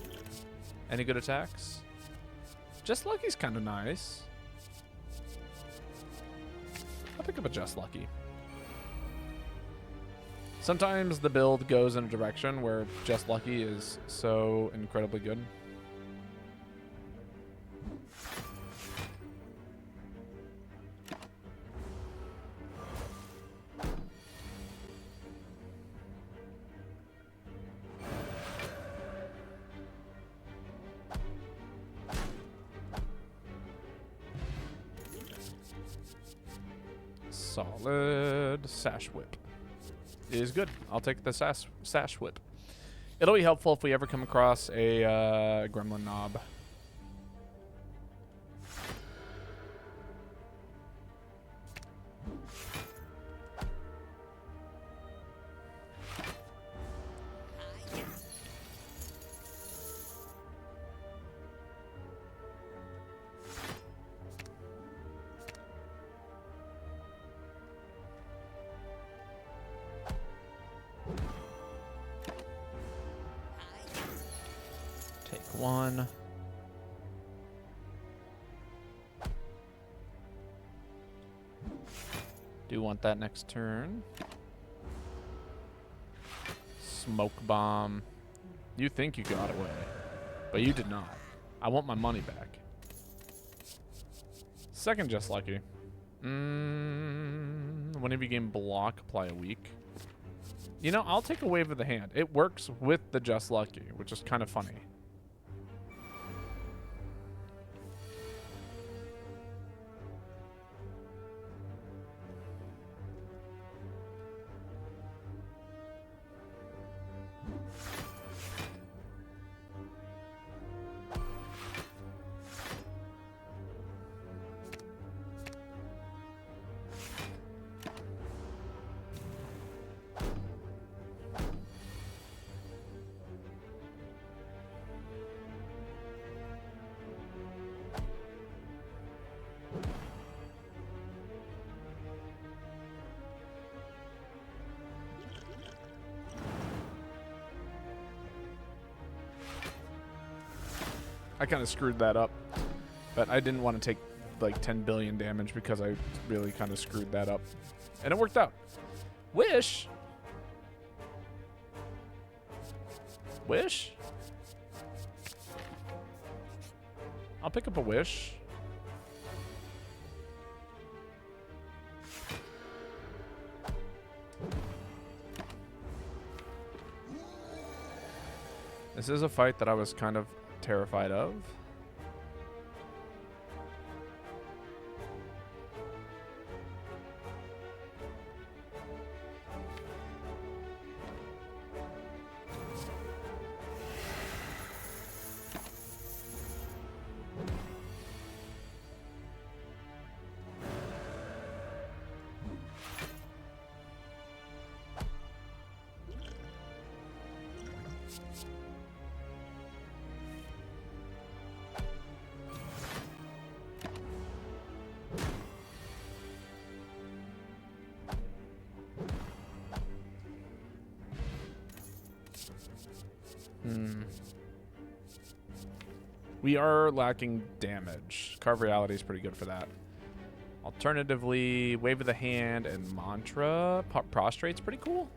Any good attacks? Just Lucky's kind of nice. I'll pick up a Just Lucky. Sometimes the build goes in a direction where Just Lucky is so incredibly good. Solid Sash Whip is good. I'll take the Sash Whip. It'll be helpful if we ever come across a Gremlin Knob. One. Do want that next turn. Smoke Bomb. You think you got away, but you did not. I want my money back. Second Just Lucky. Whenever you gain block, apply a weak. You know, I'll take a Wave of the Hand. It works with the Just Lucky, which is kind of funny. I kind of screwed that up. But I didn't want to take like 10 billion damage because I really kind of screwed that up. And it worked out. Wish? Wish? I'll pick up a wish. This is a fight that I was kind of terrified of. We are lacking damage. Carve Reality is pretty good for that. Alternatively, Wave of the Hand and Mantra. Prostrate's pretty cool.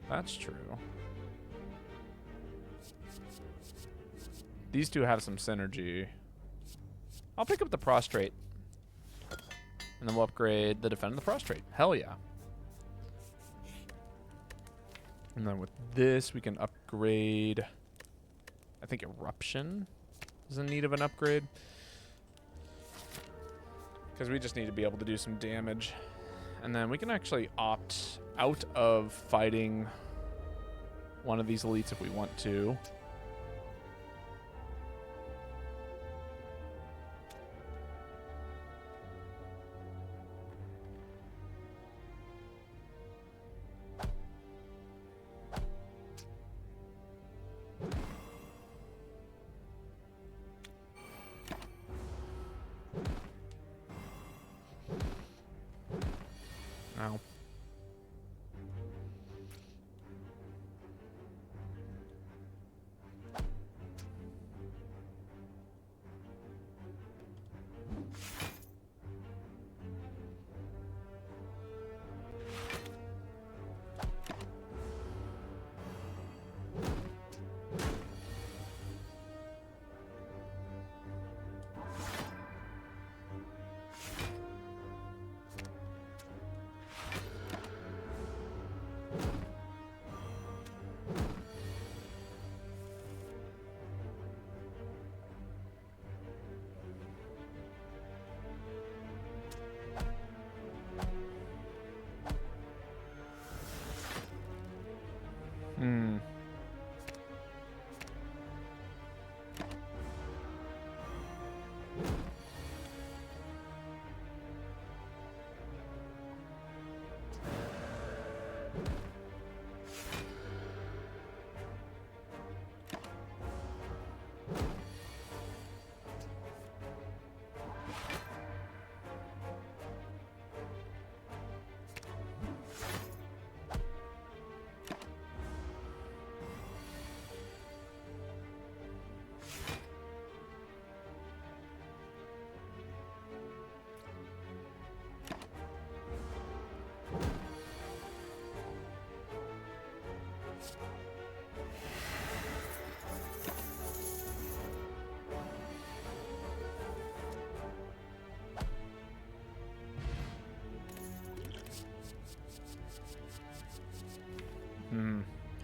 That's true. These two have some synergy. I'll pick up the Prostrate. And then we'll upgrade the Defend and the Prostrate. Hell yeah. And then with this, we can upgrade... I think Eruption is in need of an upgrade. Because we just need to be able to do some damage. And then we can actually opt out of fighting one of these elites if we want to. Ow.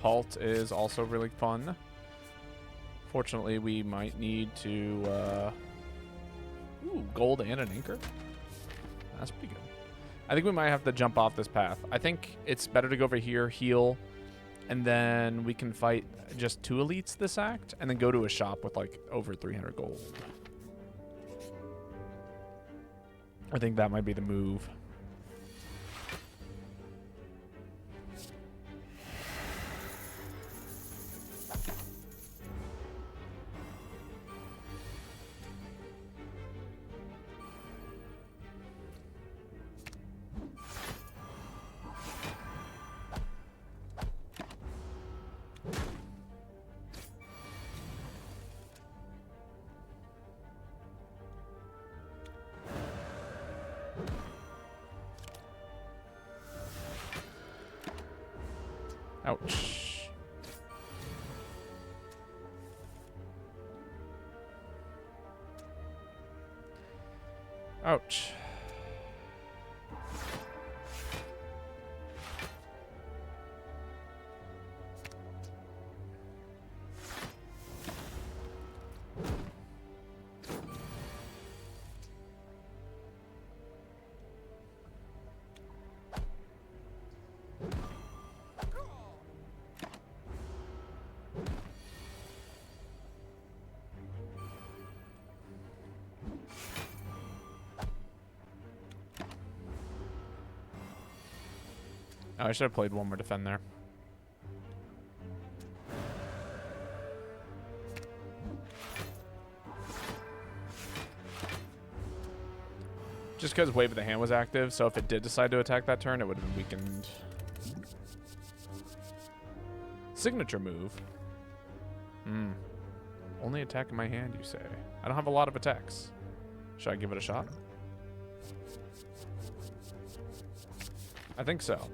Halt is also really fun. Fortunately, we might need to... Ooh, gold and an anchor? That's pretty good. I think we might have to jump off this path. I think it's better to go over here, heal, and then we can fight just 2 elites this act, and then go to a shop with, like, over 300 gold. I think that might be the move. Ouch. Ouch. Oh, I should have played one more defend there. Just because Wave of the Hand was active, so if it did decide to attack that turn, it would have been weakened. Signature move. Only attack in my hand, you say? I don't have a lot of attacks. Should I give it a shot? I think so.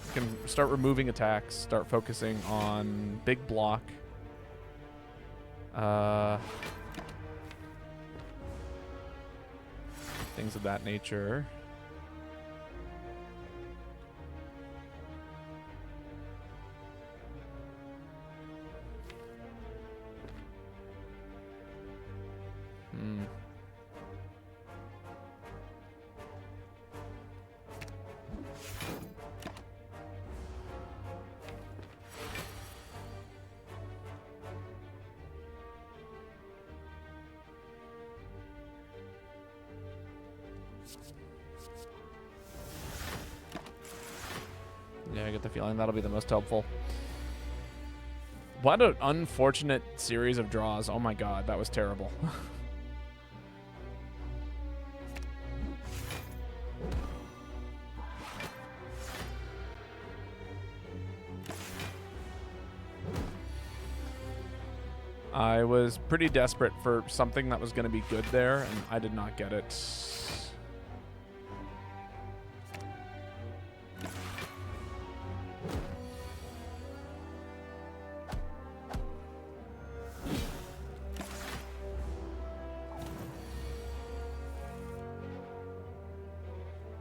You can start removing attacks, start focusing on big block. Things of that nature. Yeah, I get the feeling that'll be the most helpful. What an unfortunate series of draws. Oh my god, that was terrible. I was pretty desperate for something that was going to be good there, and I did not get it.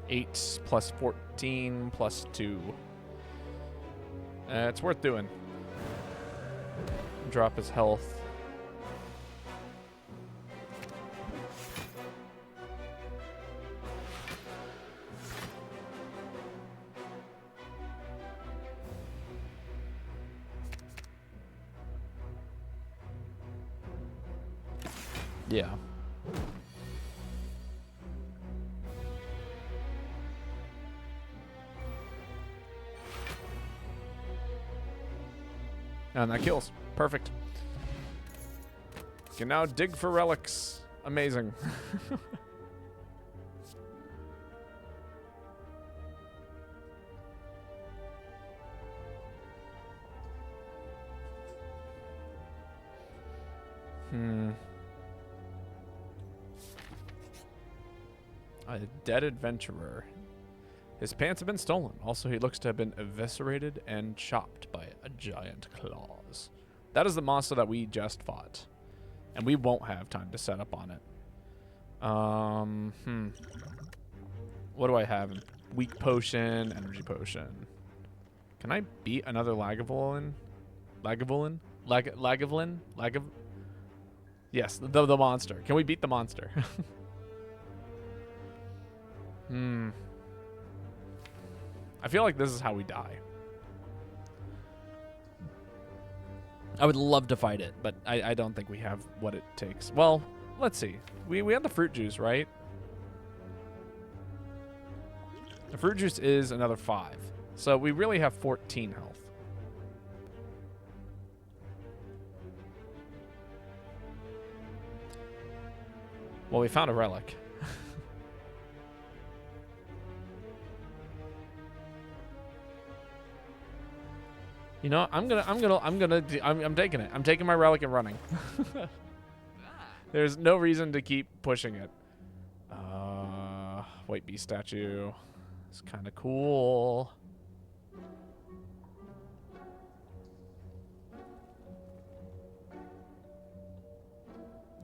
Eight plus 14 plus 2. It's worth doing. Drop his health. Yeah. And that kills. Perfect. Can now dig for relics. Amazing. A dead adventurer. His pants have been stolen. Also, he looks to have been eviscerated and chopped by a giant claws. That is the monster that we just fought. And we won't have time to set up on it. What do I have? Weak potion, energy potion. Can I beat another Lagavulin? Lagavulin? Lagavulin? Yes, the monster. Can we beat the monster? I feel like this is how we die. I would love to fight it, but I don't think we have what it takes. Well, let's see. We have the fruit juice, right? The fruit juice is another 5. So we really have 14 health. Well, we found a relic. You know, I'm taking it. I'm taking my relic and running. There's no reason to keep pushing it. White beast statue. It's kind of cool.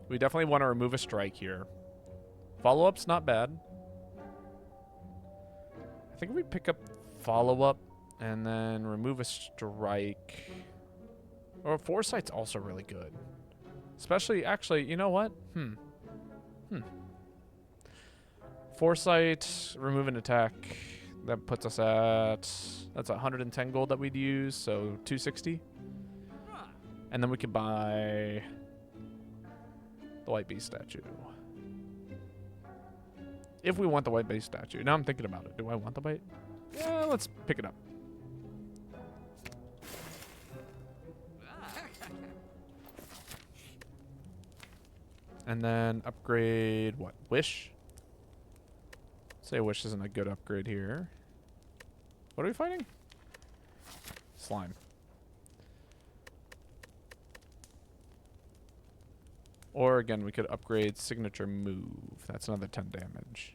We definitely want to remove a strike here. Follow-up's not bad. I think we pick up follow-up and then remove a strike. Or foresight's also really good. Especially, actually, you know what? Foresight, remove an attack. That puts us at, that's 110 gold that we'd use, so 260. And then we can buy the White Beast statue. If we want the White Beast statue. Now I'm thinking about it. Do I want the white? Yeah, let's pick it up. And then upgrade, what? Wish? Say Wish isn't a good upgrade here. What are we fighting? Slime. Or again, we could upgrade Signature Move. That's another 10 damage.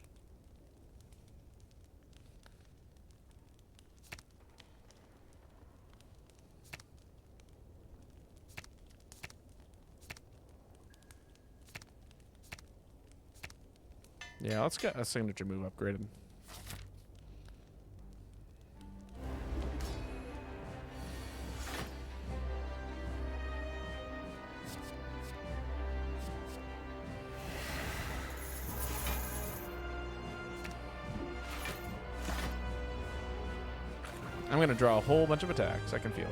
Yeah, let's get a Signature Move upgraded. I'm going to draw a whole bunch of attacks. I can feel it.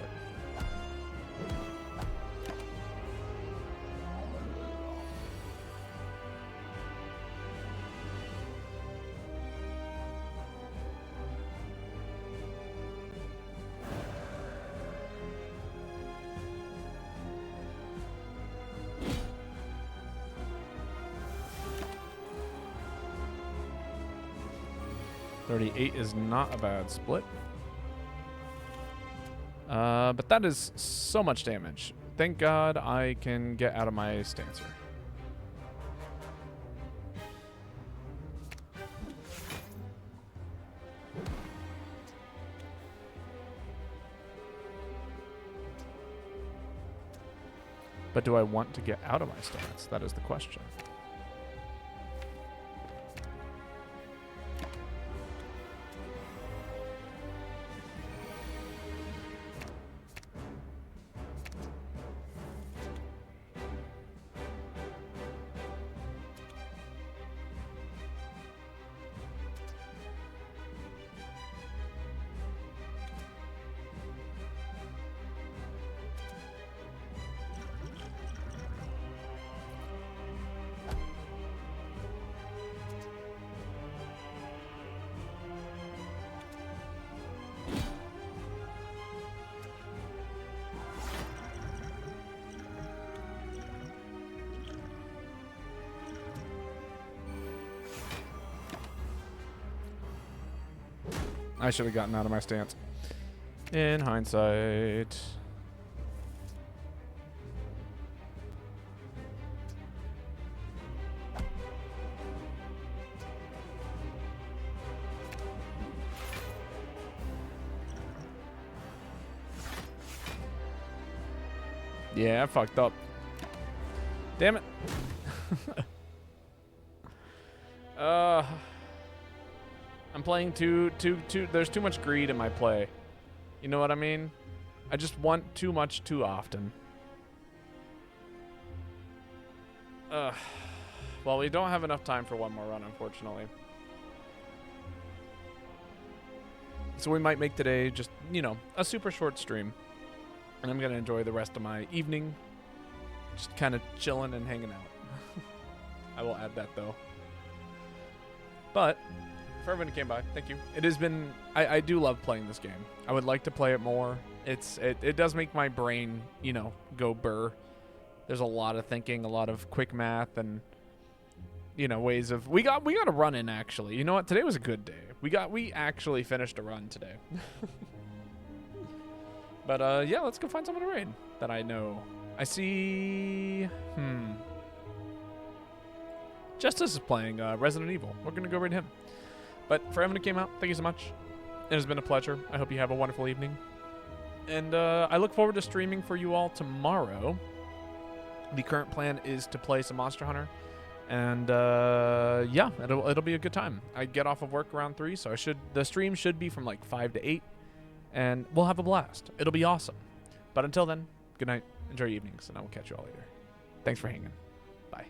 $38 is not a bad split. But that is so much damage. Thank God I can get out of my stancer. But do I want to get out of my stance? That is the question. I should have gotten out of my stance. In hindsight. Yeah, I fucked up. Damn it. I'm playing there's too much greed in my play. You know what I mean? I just want too much too often. Well, we don't have enough time for one more run, unfortunately. So we might make today just, you know, a super short stream. And I'm going to enjoy the rest of my evening. Just kind of chilling and hanging out. I will add that, though. But for everyone who came by, thank you. It has been, I do love playing this game. I would like to play it more. It does make my brain, you know, go burr. There's a lot of thinking, a lot of quick math, and, you know, ways of, we got a run in, actually. You know what? Today was a good day. We actually finished a run today. But, yeah, let's go find someone to raid that I know. I see, Justice is playing Resident Evil. We're going to go raid him. But for everyone who came out, thank you so much. It has been a pleasure. I hope you have a wonderful evening. And I look forward to streaming for you all tomorrow. The current plan is to play some Monster Hunter, and yeah, it'll be a good time. I get off of work around 3, so the stream should be from like 5 to 8, and we'll have a blast. It'll be awesome. But until then, good night, enjoy your evenings, and I will catch you all later. Thanks for hanging. Bye.